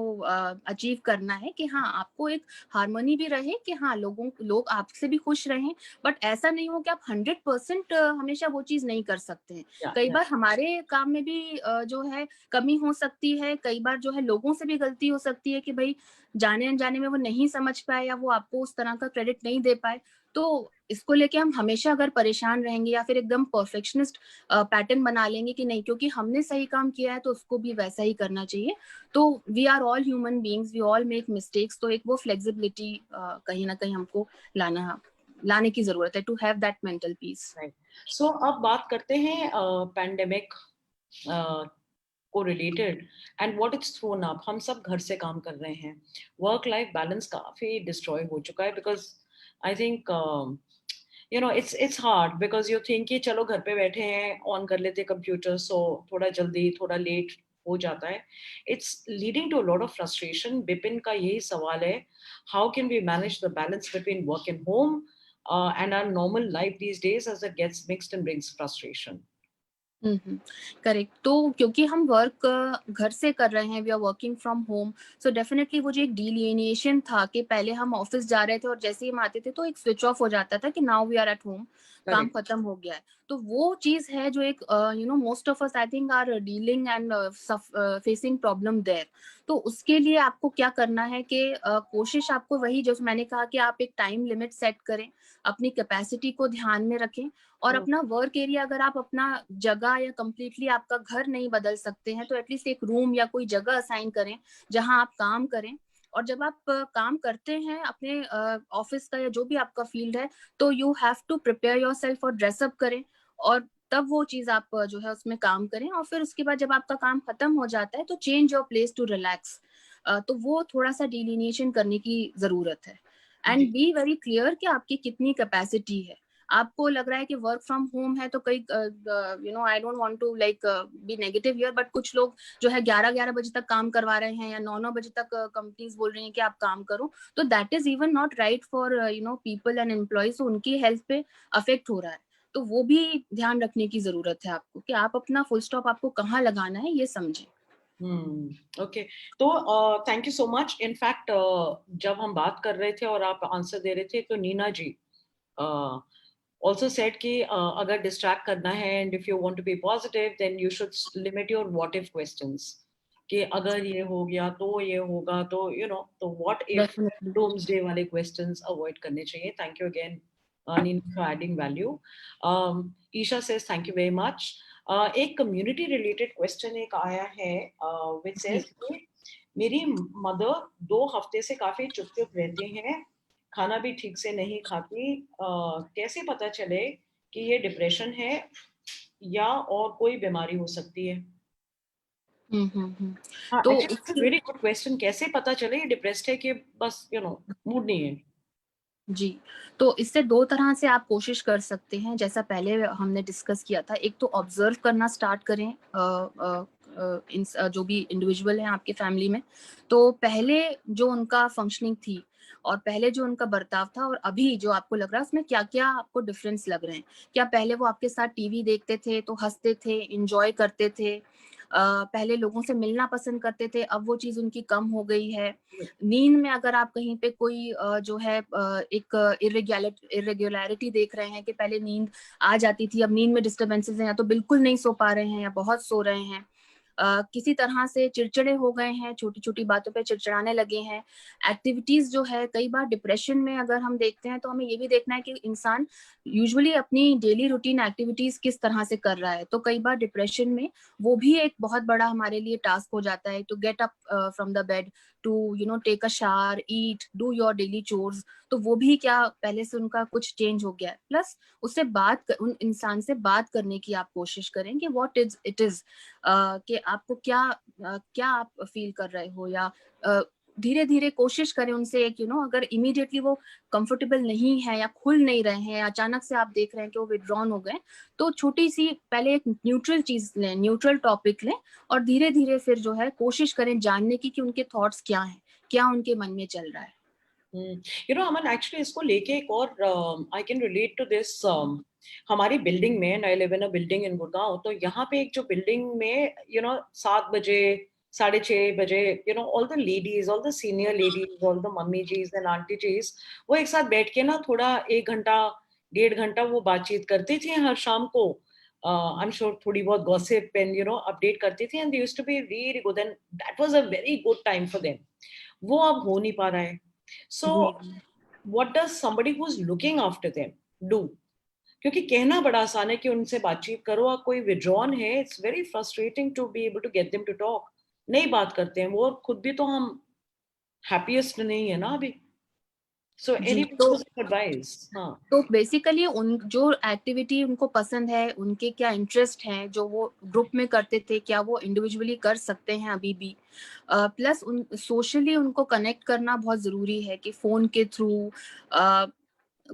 अचीव करना है कि हाँ, आपको एक हार्मनी भी रहे, कि हाँ, लोग आपसे भी खुश रहें, बट ऐसा नहीं हो कि आप 100% हमेशा वो चीज नहीं कर सकते हैं। कई या बार हमारे काम में भी जो है कमी हो सकती है, कई बार जो है लोगों से भी गलती हो सकती है कि भाई जाने अनजाने में वो नहीं समझ पाए या वो आपको उस तरह का क्रेडिट नहीं दे पाए। तो इसको लेके हम हमेशा अगर परेशान रहेंगे या फिर एकदम परफेक्शनिस्ट पैटर्न बना लेंगे कि नहीं, क्योंकि हमने सही काम किया है तो उसको भी वैसा ही करना चाहिए, तो we are all human beings, we all make mistakes. तो एक वो फ्लेक्सिबिलिटी कहीं ना कहीं हमको लाने की जरूरत है to have that mental peace. Right. So अब बात करते हैं पैंडेमिक को related and what it's thrown up. हम सब घर से काम कर रहे हैं, वर्क लाइफ बैलेंस काफी डिस्ट्रॉय हो चुका है, because I think it's hard because you think कि चलो घर पे बैठे हैं, ऑन कर लेते कंप्यूटर, सो थोड़ा जल्दी थोड़ा लेट हो जाता है। It's leading to a lot of frustration. Bipin का यही सवाल है, how can we manage the balance between work and home and our normal life these days as it gets mixed and brings frustration? Correct. तो क्योंकि हम work घर से कर रहे हैं, we are working from home, so definitely वो जो एक डिलिनिएशन था कि पहले हम ऑफिस जा रहे थे और जैसे ही हम आते थे तो एक स्विच ऑफ हो जाता था कि now we are at home, काम Correct. खत्म हो गया है। तो वो चीज है जो एक most of us I think are dealing and facing problem there. तो उसके लिए आपको क्या करना है कि कोशिश आपको वही, जो मैंने कहा कि आप एक टाइम लिमिट सेट करें, अपनी कैपेसिटी को ध्यान में रखें, और Hmm. अपना वर्क एरिया, अगर आप अपना जगह या कंप्लीटली आपका घर नहीं बदल सकते हैं तो एटलीस्ट एक रूम या कोई जगह असाइन करें जहां आप काम करें। और जब आप काम करते हैं अपने ऑफिस का या जो भी आपका फील्ड है, तो you have to prepare yourself और ड्रेसअप करें, और तब वो चीज आप जो है उसमें काम करें। और फिर उसके बाद जब आपका काम खत्म हो जाता है तो change your place to relax. तो वो थोड़ा सा डिलिनिएशन करने की जरूरत है, एंड जी। बी वेरी क्लियर कि आपकी कितनी कैपेसिटी है। आपको लग रहा है कि वर्क फ्रॉम होम है तो कई I don't want to like be negative here, but कुछ लोग जो है 11-11 बजे तक काम करवा रहे हैं या 9-9 बजे तक कंपनीज बोल रही हैं कि आप काम करो। तो that is even not right for people and employees, तो उनकी हेल्थ पे अफेक्ट हो रहा है। तो वो भी ध्यान रखने की जरूरत है आपको कि आप अपना फुल स्टॉप आपको कहाँ लगाना है, ये समझें। ओके। तो thank you so much. In fact जब हम बात कर रहे थे और आप आंसर दे रहे थे, तो नीना जी ऑल्सो सेड कि अगर डिस्ट्रैक्ट करना है and if you want to be positive then you should limit your what if questions, कि अगर ये हो गया तो ये होगा, तो तो व्हाट इफ डेफिनेटली। डूम्सडे वाले क्वेश्चंस अवॉइड करने चाहिए। Thank you again Neena for adding value. Isha says thank you very much. एक कम्युनिटी रिलेटेड क्वेश्चन एक आया है विच जी। सेज कि मेरी मदर 2 हफ्ते से काफी चुप चुप रहती हैं, खाना भी ठीक से नहीं खाती, कैसे पता चले कि ये डिप्रेशन है या और कोई बीमारी हो सकती है? हम्म। हाँ, तो एक्चुअली इट्स अ इसके वेरी गुड क्वेश्चन। कैसे पता चले ये डिप्रेस्ड है कि बस मूड नहीं है? जी, तो इससे 2 तरह से आप कोशिश कर सकते हैं, जैसा पहले हमने डिस्कस किया था। एक तो ऑब्ज़र्व करना स्टार्ट करें जो भी इंडिविजुअल हैं आपके फैमिली में। तो पहले जो उनका फंक्शनिंग थी और पहले जो उनका बर्ताव था और अभी जो आपको लग रहा है, उसमें क्या-क्या आपको डिफरेंस लग रहे हैं? क्या पहले वो आपके साथ टीवी देखते थे तो हँसते थे, एन्जॉय करते थे? पहले लोगों से मिलना पसंद करते थे, अब वो चीज़ उनकी कम हो गई है। नींद में अगर आप कहीं पे कोई जो है एक इर्रेगुलैरिटी देख रहे हैं कि पहले नींद आ जाती थी, अब नींद में डिस्टर्बेंसेस हैं, या तो बिल्कुल नहीं सो पा रहे हैं या बहुत सो रहे हैं, किसी तरह से चिड़चिड़े हो गए हैं, छोटी-छोटी बातों पे चिड़चिड़ाने लगे हैं। एक्टिविटीज़ जो है, कई बार डिप्रेशन में अगर हम देखते हैं तो हमें ये भी देखना है कि इंसान यूजुअली अपनी डेली रूटीन एक्टिविटीज़ किस तरह से कर रहा है। तो कई बार डिप्रेशन में वो भी एक बहुत बड़ा हमारे लिए टास्क हो जाता है to get up from the bed, to take a shower, eat, do your daily chores. तो वो भी क्या पहले से उनका कुछ चेंज हो गया है। प्लस उससे उन इंसान से बात करने की आप कोशिश करें कि व्हाट इज कि आपको क्या क्या आप फील कर रहे हो, या धीरे धीरे कोशिश करें उनसे एक अगर इमीडिएटली वो कंफर्टेबल नहीं है या खुल नहीं रहे हैं, अचानक से आप देख रहे हैं कि वो विड्रॉन हो गए, तो छोटी सी पहले एक न्यूट्रल चीज लें, न्यूट्रल टॉपिक लें, और धीरे धीरे फिर जो है कोशिश करें जानने की कि उनके थॉट्स क्या हैं, क्या उनके मन में चल रहा है। अमन, एक्चुअली इसको लेके एक और I can relate to this. हमारी बिल्डिंग में, I live in a building in Gurgaon, तो यहाँ पे एक जो बिल्डिंग में 7 बजे, 6:30 बजे, all the ladies, all the senior ladies, all the mummy जीज एंड आंटी जीज, वो एक साथ बैठ के ना थोड़ा 1 घंटा 1.5 घंटा वो बातचीत करती थी हर शाम को। आई एम श्योर थोड़ी बहुत गॉसिप एंड अपडेट करती थी, and they used to be really good, and that was a very good time for them. वो अब हो नहीं पा रहा है। सो जी what does somebody who's looking after them do? क्योंकि कहना बड़ा आसान है कि उनसे बातचीत करो, और कोई विड्रॉन है, it's very frustrating to be able to get them to talk. नहीं बात करते हैं वो, और खुद भी तो हम हैप्पीएस्ट नहीं है ना अभी। सो जी। Any specific advice? हाँ। तो बेसिकली उन जो एक्टिविटी उनको पसंद है, उनके क्या इंटरेस्ट हैं, जो वो ग्रुप में करते थे, क्या वो इंडिविजुअली कर सकते हैं अभी भी। प्लस उन सोशली उनको कनेक्ट करना बहुत जरूरी है कि फोन के थ्रू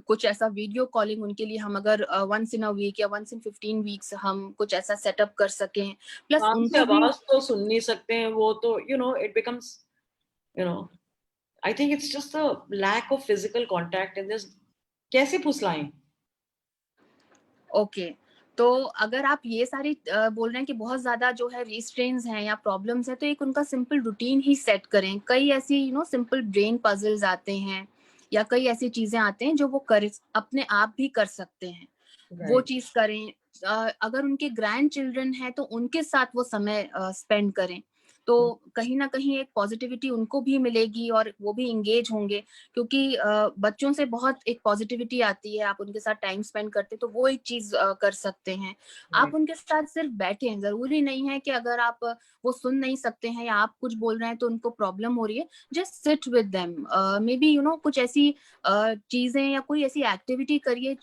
कुछ ऐसा वीडियो कॉलिंग उनके लिए हम अगर वंस इन अ वीक या वंस इन 15 वीक्स हम कुछ ऐसा सेटअप कर सकें, प्लस कान से उनको भी। आवाज तो सुन नहीं सकते हैं वो तो, it becomes, you know I think it's just the lack of physical contact in this. कैसे फुसलाएं? ओके, तो अगर आप ये सारी बोल रहे हैं कि बहुत ज्यादा जो है रिस्ट्रेंट्स हैं या प्रॉब्लम्स हैं, तो एक उनका सिंपल रूटीन ही सेट करें। कई ऐसी सिंपल ब्रेन पजल्स आते हैं, या कई ऐसी चीजें आते हैं जो वो कर अपने आप भी कर सकते हैं, वो राइट। चीज करें। अगर उनके ग्रैंड चिल्ड्रन है तो उनके साथ वो समय स्पेंड करें, तो कहीं ना कहीं एक पॉजिटिविटी उनको भी मिलेगी और वो भी इंगेज होंगे, क्योंकि बच्चों से बहुत एक पॉजिटिविटी आती है, आप उनके साथ टाइम स्पेंड करते तो वो एक चीज कर सकते हैं। आप राइट। उनके साथ सिर्फ बैठे, जरूरी नहीं है कि अगर आप वो सुन नहीं सकते हैं या आप कुछ बोल रहे हैं तो उनको प्रॉब्लम हो रही है, just sit with them. May be कुछ ऐसी चीजें या कोई ऐसी एक्टिविटी करिए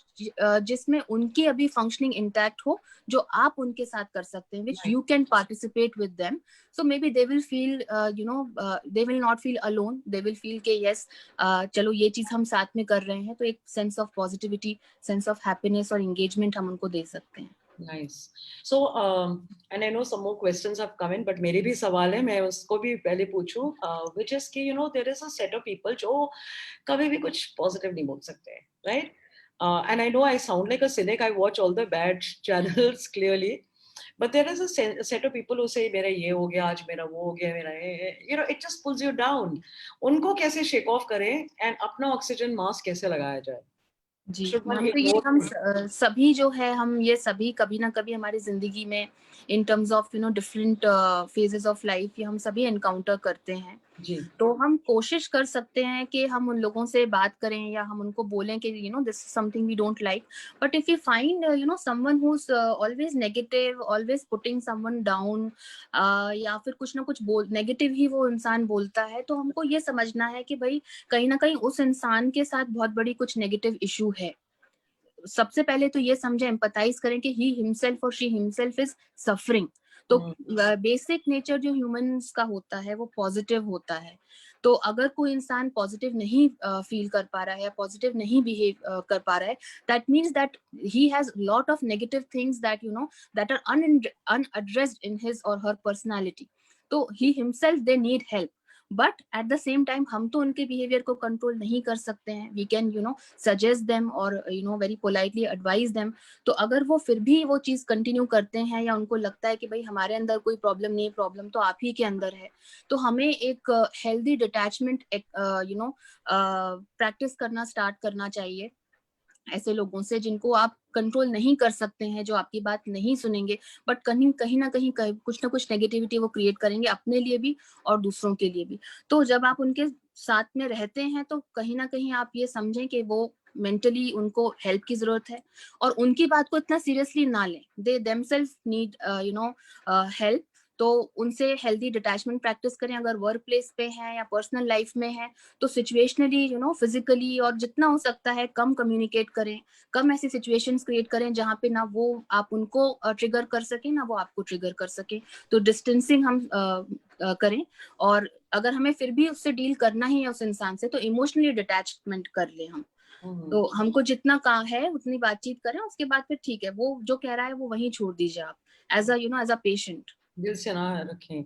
जिसमें उनकी अभी फंक्शनिंग इंटैक्ट हो, जो आप उनके साथ कर सकते हैं, which you can participate with them. So maybe they will feel they will not feel alone, they will feel कि yes, चलो ये चीज हम साथ में कर रहे हैं, तो एक sense of positivity, sense of happiness और एंगेजमेंट हम उनको दे सकते हैं। Nice. So, and I know some more questions have come in, but मेरे भी सवाल है, मैं उसको भी पहले पूछूं, which is कि there is a set of people जो कभी भी कुछ positive नहीं बोल सकते हैं, right? And I know I sound like a cynic. I watch all the bad channels clearly, but there is a set of people who say मेरा ये हो गया आज, मेरा वो हो गया, मेरा ये, it just pulls you down. उनको कैसे shake off करें and अपना ऑक्सीजन मास्क कैसे लगाया जाए? जी Should one मैम, तो ये ignore हम them? सभी जो है, हम ये सभी कभी ना कभी हमारी जिंदगी में इन terms of different phases of life, ये हम सभी एनकाउंटर करते हैं। जी। तो हम कोशिश कर सकते हैं कि हम उन लोगों से बात करें या हम उनको बोलें कि this is something we don't like, but if you find someone who is always negative, always putting someone down, या फिर कुछ ना कुछ बोल नेगेटिव ही वो इंसान बोलता है, तो हमको ये समझना है कि भाई कहीं ना कहीं उस इंसान के साथ बहुत बड़ी कुछ नेगेटिव इशू है। सबसे पहले तो ये समझे, एम्पथाइज करें कि ही हिमसेल्फ और शी हिमसेल्फ इज सफरिंग। तो बेसिक नेचर जो ह्यूमंस का होता है वो पॉजिटिव होता है। तो अगर कोई इंसान पॉजिटिव नहीं फील कर पा रहा है या पॉजिटिव नहीं बिहेव कर पा रहा है, that means that he has lot of negative things that that are unaddressed in his or her personality. तो he himself they need help, but at the same time हम तो उनके बिहेवियर को कंट्रोल नहीं कर सकते हैं। वी कैन सजेस्ट देम और वेरी पोलाइटली एडवाइज देम। तो अगर वो फिर भी वो चीज कंटिन्यू करते हैं या उनको लगता है कि भाई हमारे अंदर कोई प्रॉब्लम नहीं, प्रॉब्लम तो आप ही के अंदर है, तो हमें एक हेल्दी डिटैचमेंट प्रैक्टिस करना स्टार्ट करना चाहिए ऐसे लोगों से जिनको आप कंट्रोल नहीं कर सकते हैं, जो आपकी बात नहीं सुनेंगे, बट कहीं कहीं ना कहीं कुछ ना कुछ नेगेटिविटी वो क्रिएट करेंगे अपने लिए भी और दूसरों के लिए भी। तो जब आप उनके साथ में रहते हैं तो कहीं ना कहीं आप ये समझें कि वो मेंटली उनको हेल्प की जरूरत है, और उनकी बात को इतना सीरियसली ना लें। They themselves need help. तो उनसे हेल्दी डिटैचमेंट प्रैक्टिस करें, अगर वर्क प्लेस पे है या पर्सनल लाइफ में है, तो सिचुएशनली फिजिकली और जितना हो सकता है कम कम्युनिकेट करें, कम ऐसी सिचुएशंस क्रिएट करें जहाँ पे ना वो आप उनको ट्रिगर कर सके ना वो आपको ट्रिगर कर सके। तो डिस्टेंसिंग हम करें, और अगर हमें फिर भी उससे डील करना ही है उस इंसान से, तो इमोशनली डिटैचमेंट कर ले हम। तो हमको जितना कहा है उतनी बातचीत करें, उसके बाद फिर ठीक है, वो जो कह रहा है वो वहीं छोड़ दीजिए आप, as a as a patient. दिल से ना रखें।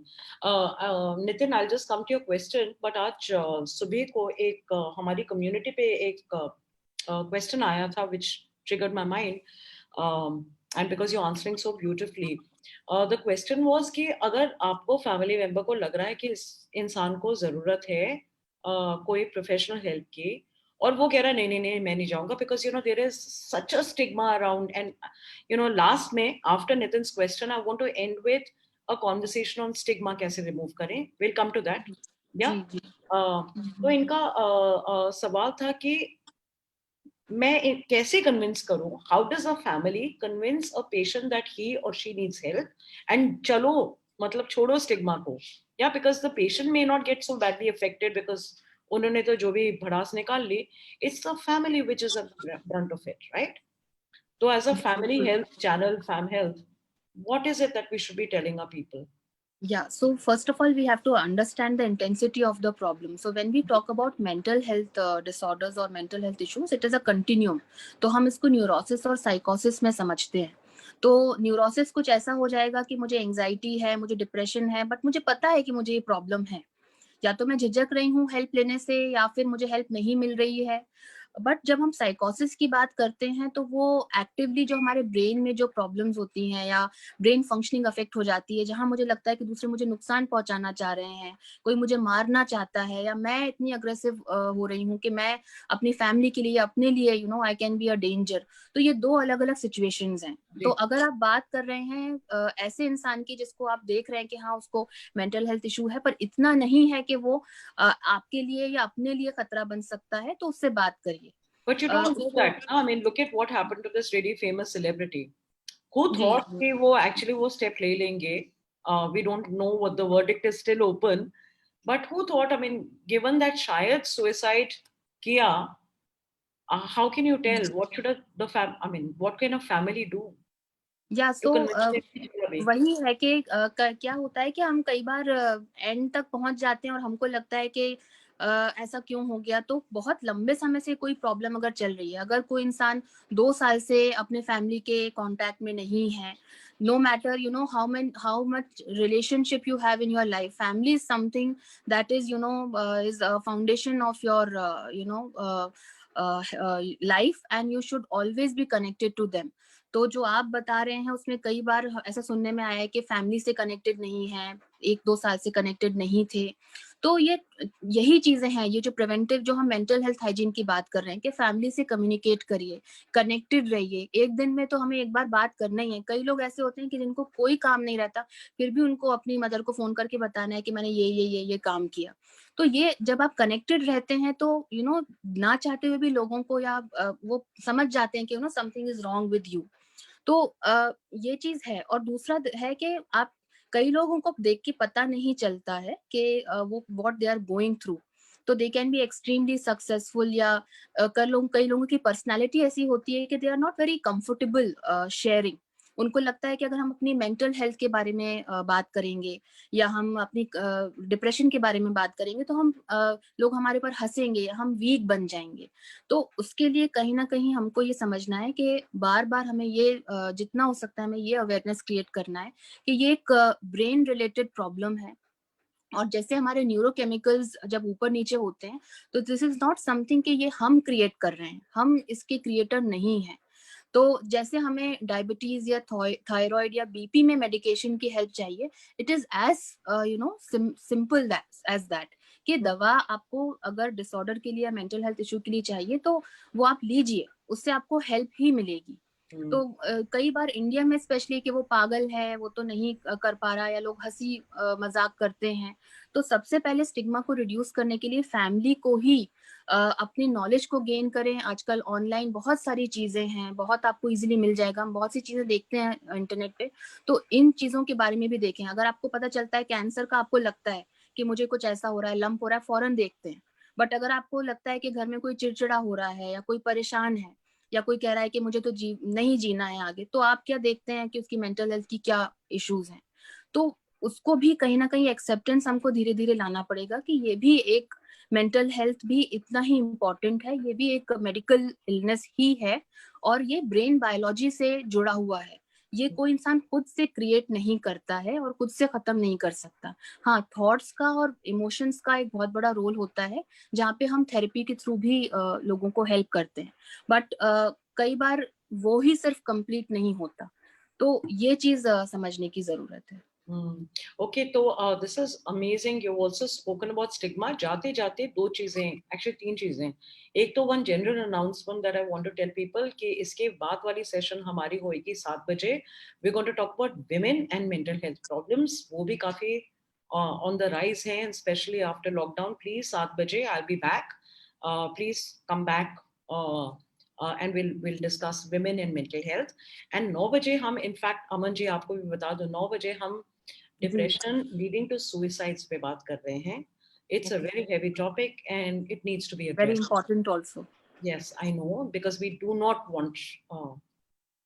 Nitin, I just come to your question, but आज सुबह को एक हमारी कम्युनिटी पे एक क्वेश्चन आया था which triggered my mind, and because you answering so beautifully. The question was कि अगर आपको फैमिली मेंबर को लग रहा है कि इस इंसान को जरूरत है कोई प्रोफेशनल हेल्प की, और वो कह रहा है नहीं नहीं नहीं मैं नहीं जाऊंगा, because there is such a stigma around, and last में after Nitin's question I want to end with a conversation on stigma कैसे रिमूव करें, we'll come to that. या जी जी। तो इनका सवाल था कि मैं कैसे कन्विंस करूं, how does a family convince a patient that he और शी नीड्स हेल्प, एंड चलो मतलब छोड़ो स्टिग्मा को, या because the patient may not get so badly affected because उन्होंने तो जो भी भड़ास निकाल ली, it's the family which is a brunt of it, right? So as a family बिल्कुल। health channel, Famhealth, what is it that we should be telling our people? Yeah, so first of all, we have to understand the intensity of the problem. So when we talk about mental health disorders or mental health issues, it is a continuum. तो हम इसको neurosis और साइकोसिस में समझते हैं। तो neurosis कुछ ऐसा हो जाएगा कि मुझे एंजाइटी है, मुझे डिप्रेशन है, बट मुझे पता है कि मुझे ये प्रॉब्लम है, या तो मैं झिझक रही हूँ हेल्प लेने से, या फिर मुझे हेल्प नहीं मिल रही है। बट जब हम साइकोसिस की बात करते हैं, तो वो एक्टिवली जो हमारे ब्रेन में जो प्रॉब्लम्स होती हैं, या ब्रेन फंक्शनिंग अफेक्ट हो जाती है, जहां मुझे लगता है कि दूसरे मुझे नुकसान पहुंचाना चाह रहे हैं, कोई मुझे मारना चाहता है, या मैं इतनी अग्रेसिव हो रही हूँ कि मैं अपनी फैमिली के लिए, अपने लिए I can be a danger. तो ये दो अलग अलग सिचुएशंस हैं। तो अगर आप बात कर रहे हैं ऐसे इंसान की जिसको आप देख रहे हैं कि हाँ उसको मेंटल हेल्थ इशू है, पर इतना नहीं है कि वो आपके लिए या अपने लिए खतरा बन सकता है, तो उससे बात करिए। But you don't do उसको that. No? I mean, look at what happened to this really famous celebrity. Who ji thought कि वो actually वो step ले लेंगे? We don't know what the verdict is still open. But who thought? I mean, given that शायद suicide किया, how can you tell? What should the I mean, what can a family do या to so convince them कि चलो अभी? वही है कि क्या होता है कि हम कई बार एंड तक पहुंच जाते हैं और हमको लगता है कि ऐसा क्यों हो गया। तो बहुत लंबे समय से कोई प्रॉब्लम अगर चल रही है, अगर कोई इंसान 2 साल से अपने फैमिली के कांटेक्ट में नहीं है, no matter how much relationship you have in your life, family is something that is is foundation of your life, and you should always be connected to them. तो जो आप बता रहे हैं उसमें कई बार ऐसा सुनने में आया है कि फैमिली से कनेक्टेड नहीं है, 1-2 साल से कनेक्टेड नहीं थे। तो यही चीजें हैं, ये जो प्रिवेंटिव, जो हम मेंटल हेल्थ हाइजीन की बात कर रहे हैं, कि फैमिली से कम्युनिकेट करिए, कनेक्टेड रहिए। एक दिन में तो हमें एक बार बात करना ही है। कई लोग ऐसे होते हैं कि जिनको कोई काम नहीं रहता, फिर भी उनको अपनी मदर को फोन करके बताना है कि मैंने ये काम किया। तो ये जब आप कनेक्टेड रहते हैं, तो ना चाहते हुए भी लोगों को, या वो समझ जाते हैं कि something is wrong with you. तो ये चीज है। और दूसरा है कि आप, कई लोगों को देख के पता नहीं चलता है कि वो what they are going through. तो they can be extremely successful, या कई लोगों की पर्सनालिटी ऐसी होती है कि they are not very comfortable sharing. उनको लगता है कि अगर हम अपनी मेंटल हेल्थ के बारे में बात करेंगे, या हम अपनी डिप्रेशन के बारे में बात करेंगे, तो हम लोग हमारे पर हंसेंगे, हम वीक बन जाएंगे। तो उसके लिए कहीं ना कहीं हमको ये समझना है कि बार बार हमें ये जितना हो सकता है हमें ये अवेयरनेस क्रिएट करना है कि ये एक ब्रेन रिलेटेड प्रॉब्लम है। और जैसे हमारे न्यूरोकेमिकल्स जब ऊपर नीचे होते हैं, तो दिस इज नॉट समथिंग कि ये हम क्रिएट कर रहे हैं, हम इसके क्रिएटर नहीं है। तो जैसे हमें डायबिटीज या थायराइड या बीपी में मेडिकेशन की हेल्प चाहिए, it is as simple as that, कि दवा आपको अगर डिसऑर्डर के लिए या मेंटल हेल्थ इशू के लिए चाहिए, तो वो आप लीजिए, उससे आपको हेल्प ही मिलेगी। तो कई बार इंडिया में स्पेशली कि वो पागल है, वो तो नहीं कर पा रहा, या लोग हंसी मजाक करते हैं। तो सबसे पहले स्टिग्मा को रिड्यूस करने के लिए फैमिली को ही अपनी नॉलेज को गेन करें। आजकल ऑनलाइन बहुत सारी चीजें हैं, बहुत आपको इजीली मिल जाएगा, हम बहुत सी चीजें देखते हैं इंटरनेट पे। तो इन चीजों के बारे में भी देखें। अगर आपको पता चलता है कैंसर का, आपको लगता है कि मुझे कुछ ऐसा हो रहा है, लंप हो रहा है, फौरन देखते हैं। बट अगर आपको लगता है कि घर में कोई चिड़चिड़ा हो रहा है, या कोई परेशान है, या कोई कह रहा है कि मुझे तो नहीं जीना है आगे, तो आप क्या देखते हैं कि उसकी मेंटल हेल्थ की क्या इश्यूज हैं। तो उसको भी कहीं ना कहीं एक्सेप्टेंस हमको धीरे धीरे लाना पड़ेगा कि ये भी एक मेंटल हेल्थ भी इतना ही इम्पोर्टेंट है, ये भी एक मेडिकल इलनेस ही है, और ये ब्रेन बायोलॉजी से जुड़ा हुआ है। ये कोई इंसान खुद से क्रिएट नहीं करता है और खुद से खत्म नहीं कर सकता। हाँ, थॉट्स का और इमोशंस का एक बहुत बड़ा रोल होता है, जहाँ पे हम थेरेपी के थ्रू भी लोगों को हेल्प करते हैं, बट कई बार वो ही सिर्फ कंप्लीट नहीं होता। तो ये चीज समझने की जरूरत है। ओके, तो this is amazing, you also spoken about stigma. जाते जाते दो चीजें, एक्चुअली तीन चीजें। एक तो one general announcement that I want to tell people कि इसके बाद वाली सेशन हमारी होएगी 7 बजे। We going to talk about women and mental health problems. वो भी काफी ऑन द राइज हैं, स्पेशली आफ्टर लॉकडाउन। प्लीज 7 बजे I be back, please come back, and will discuss women and mental health. And 9 बजे हम, in fact Aman ji आपको भी बता दो, 9 बजे हम जी। डिप्रेशन लीडिंग टू सुइसाइड्स पे बात कर रहे हैं। It's a okay, very heavy topic and it needs to be very addressed. Important also. Yes I know, because we do not want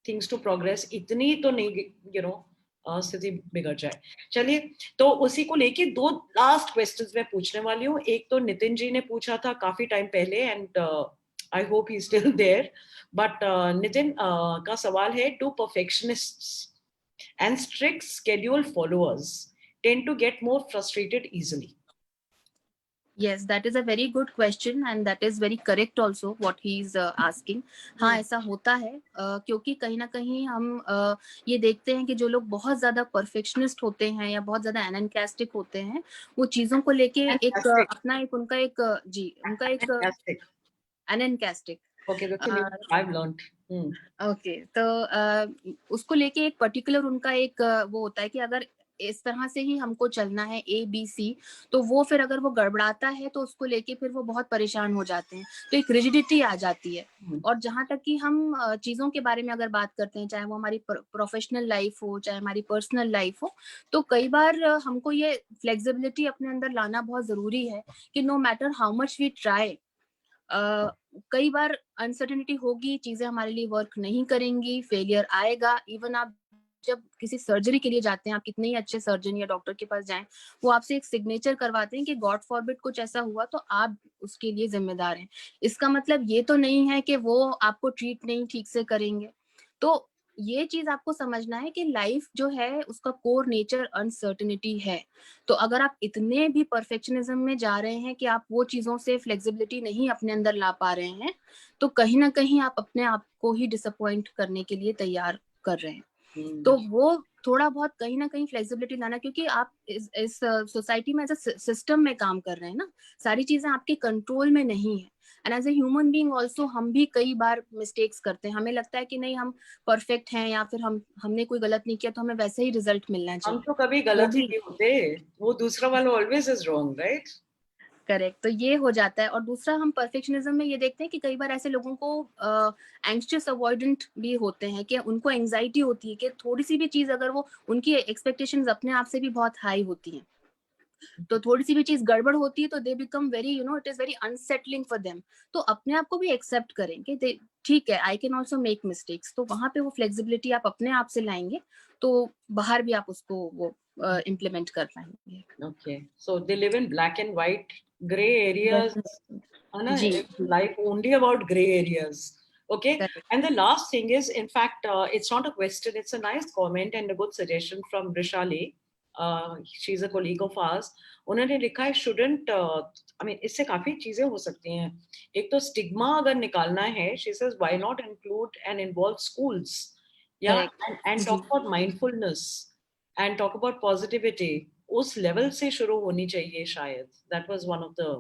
things to progress. इतनी तो नहीं, यू नो, स्थिति बिगड़ जाए। चलिए, तो उसी को लेके दो लास्ट क्वेश्चंस मैं पूछने वाली हूँ। एक तो नितिन जी ने पूछा था काफी टाइम पहले, and I hope he still there. But Nitin का सवाल है, do perfectionists and strict schedule followers tend to get more frustrated easily? Yes, that is a very good question and that is very correct also what he is asking. हाँ, Hmm. ऐसा होता है, क्योंकि कहीं ना कहीं हम ये देखते हैं कि जो लोग बहुत ज्यादा परफेक्शनिस्ट होते हैं या बहुत ज्यादा एननकास्टिक होते हैं, वो चीजों को लेके एक Fantastic. अपना एक उनका एक जी उनका एक Fantastic. एननकास्टिक। Okay, that's a new word I've learned. Hmm. Okay, तो उसको लेके एक पर्टिकुलर उनका एक वो होता है कि अगर इस तरह से ही हमको चलना है ABC, तो वो फिर अगर वो गड़बड़ाता है तो उसको लेके फिर वो बहुत परेशान हो जाते हैं, तो एक रिजिडिटी आ जाती है। Hmm. और जहां तक कि हम चीजों के बारे में अगर बात करते हैं, चाहे वो हमारी प्रोफेशनल लाइफ हो चाहे हमारी पर्सनल लाइफ हो, तो कई बार हमको ये फ्लेक्सिबिलिटी अपने अंदर लाना बहुत जरूरी है कि no matter how much we try, कई बार अनसर्टेनिटी होगी, चीजें हमारे लिए वर्क नहीं करेंगी, फेलियर आएगा। इवन आप जब किसी सर्जरी के लिए जाते हैं, आप कितने ही अच्छे सर्जन या डॉक्टर के पास जाएं, वो आपसे एक सिग्नेचर करवाते हैं कि गॉड फॉरबिड कुछ ऐसा हुआ तो आप उसके लिए जिम्मेदार हैं। इसका मतलब ये तो नहीं है कि वो आपको ट्रीट नहीं ठीक से करेंगे। तो ये चीज आपको समझना है कि लाइफ जो है उसका कोर नेचर अनसर्टेनिटी है। तो अगर आप इतने भी परफेक्शनिज्म में जा रहे हैं कि आप वो चीजों से फ्लेक्सिबिलिटी नहीं अपने अंदर ला पा रहे हैं, तो कहीं ना कहीं आप अपने आप को ही डिसअपॉइंट करने के लिए तैयार कर रहे हैं। Hmm. तो वो थोड़ा बहुत कहीं ना कहीं फ्लेक्सिबिलिटी लाना, क्योंकि आप इस सोसाइटी में एज अ सिस्टम में काम कर रहे हैं ना, सारी चीजें आपके कंट्रोल में नहीं है। And as a human being also हम भी कई बार मिस्टेक्स करते हैं, हमें लगता है कि नहीं हम परफेक्ट हैं या फिर हमने कोई गलत नहीं किया तो हमें वैसे ही रिजल्ट मिलना हम चाहिए। तो कभी वो गलत ही भी नहीं होते, वो दूसरा वाला always is wrong, right? Correct, तो ये हो जाता है। और दूसरा, हम परफेक्शनिज्म में ये देखते हैं कि कई बार ऐसे लोगों को एंग्शियस अवॉइडेंट भी होते हैं, कि उनको एंग्जाइटी होती है कि थोड़ी सी भी चीज अगर वो उनकी एक्सपेक्टेशंस अपने आप से भी बहुत हाई होती हैं, तो थोड़ी सी भी चीज गड़बड़ होती है तो they become very it is very unsettling for them. तो अपने आप को भी एक्सेप्ट करेंगे, ठीक है, I can also make mistakes, तो वहां पे वो फ्लेक्सिबिलिटी आप अपने आप से लाएंगे, तो बाहर भी आप उसको वो इम्प्लीमेंट कर पाएंगे। Okay, so they live in black and white, gray areas. Definitely. Anna, जी it's जी, life only about gray areas. Okay, correct. and the last thing is, in fact, it's not a question, it's a nice comment and a good suggestion from Rishali. She's a colleague of ours. उन्होंने लिखा है, shouldn't, I mean, इससे काफी चीजें हो सकती हैं। एक तो स्टिग्मा अगर निकालना है, she says, why not include and involve schools? Yeah, correct. and जी, talk about mindfulness and talk about positivity. उस लेवल से शुरू होनी चाहिए शायद। That was one of the,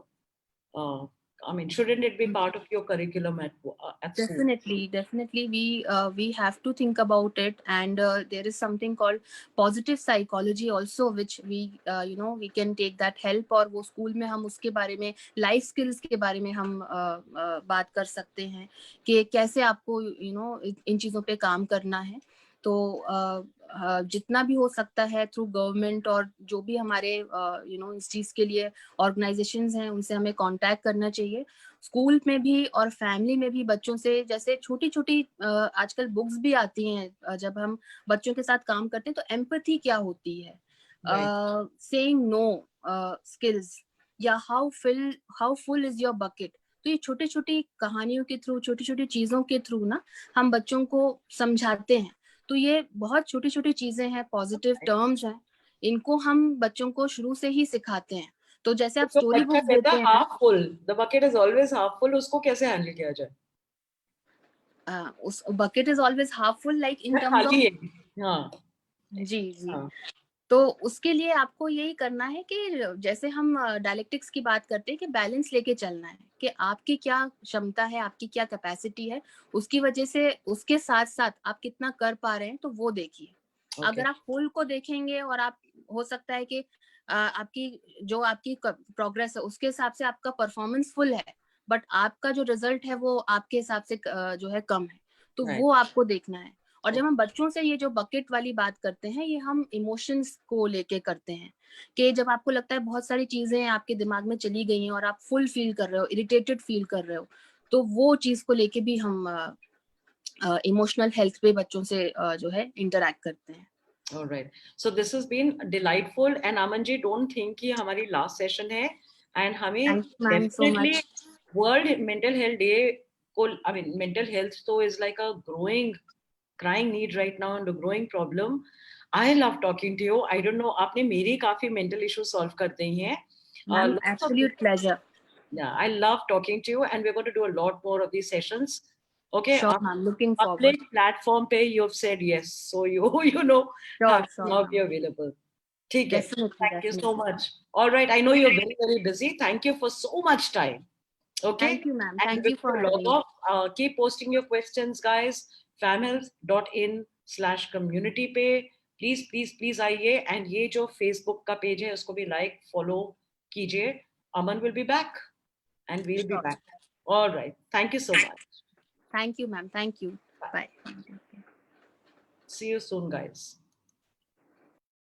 uh, I mean, shouldn't it be part of your curriculum at school? definitely we have to think about it, and there is something called positive psychology also, which we can take that help, और वो school में हम उसके बारे में, life skills के बारे में हम बात कर सकते हैं कि कैसे आपको इन चीजों पे काम करना है। तो जितना भी हो सकता है थ्रू गवर्नमेंट और जो भी हमारे इस चीज के लिए ऑर्गेनाइजेशंस हैं, उनसे हमें कांटेक्ट करना चाहिए। स्कूल में भी और फैमिली में भी बच्चों से, जैसे छोटी छोटी आजकल बुक्स भी आती हैं, जब हम बच्चों के साथ काम करते हैं तो एम्पैथी क्या होती है, Right. saying no skills, या how full is your bucket. तो ये छोटी छोटी कहानियों के थ्रू, छोटी छोटी चीजों के थ्रू ना हम बच्चों को समझाते हैं. तो ये बहुत छोटी छोटी चीजें हैं, पॉजिटिव टर्म्स हैं, इनको हम बच्चों को शुरू से ही सिखाते हैं. तो जैसे आप तो स्टोरी बच्चा बुक्स कहता देते है हैं ना, half full, the bucket is always half full, उसको कैसे हैंडल किया जाए? उस bucket is always half full, like in या टर्म्स खाली ऑफ. है? हाँ। जी जी. हाँ। तो उसके लिए आपको यही करना है कि जैसे हम डायलेक्टिक्स की बात करते हैं कि बैलेंस लेके चलना है, कि आपकी क्या क्षमता है, आपकी क्या कैपेसिटी है, उसकी वजह से उसके साथ साथ आप कितना कर पा रहे हैं, तो वो देखिए. ओके। अगर आप फुल को देखेंगे और आप, हो सकता है कि आपकी प्रोग्रेस है उसके हिसाब से आपका परफॉर्मेंस फुल है, बट आपका जो रिजल्ट है वो आपके हिसाब से जो है कम है. तो राइट। वो आपको देखना है. और जब हम बच्चों से ये जो बकेट वाली बात करते हैं, ये हम इमोशंस को लेके करते हैं, कि जब आपको लगता है बहुत सारी चीजें आपके दिमाग में चली गई हैं और आप फुल फील कर रहे हो, इरिटेटेड फील कर रहे हो, तो वो चीज को लेके भी हम इमोशनल हेल्थ पे बच्चों से जो है इंटरैक्ट करते हैं. All right. So this has been delightful. And Aman ji, don't think कि हमारी last session है. And हमें thank you ma'am so definitely much. World Mental Health Day को, I mean, mental health तो is like a growing, crying need right now and a growing problem. I love talking to you. I don't know, आपने मेरी काफी mental issues solve कर दी हैं. Ma'am Lots of absolute people. Pleasure. Yeah, I love talking to you, and we're going to do a lot more of these sessions. Okay, sure ma'am, looking public forward. platform पे you've said yes, so you you know have sure to sure now be ma'am. available. ठीक है. Definitely Thank you so definitely. much. All right, I know you're very busy. Thank you for so much time. Okay, thank you ma'am, and thank you before for you log having. off, keep posting your questions, guys. famhealth.in/community पे please please please आइए, and ये जो Facebook का page है उसको भी like follow कीजिए. Aman will be back. And we'll be sure. back. All right. Thank you so much. Thank you ma'am, thank you. Bye. Bye. See you soon, guys.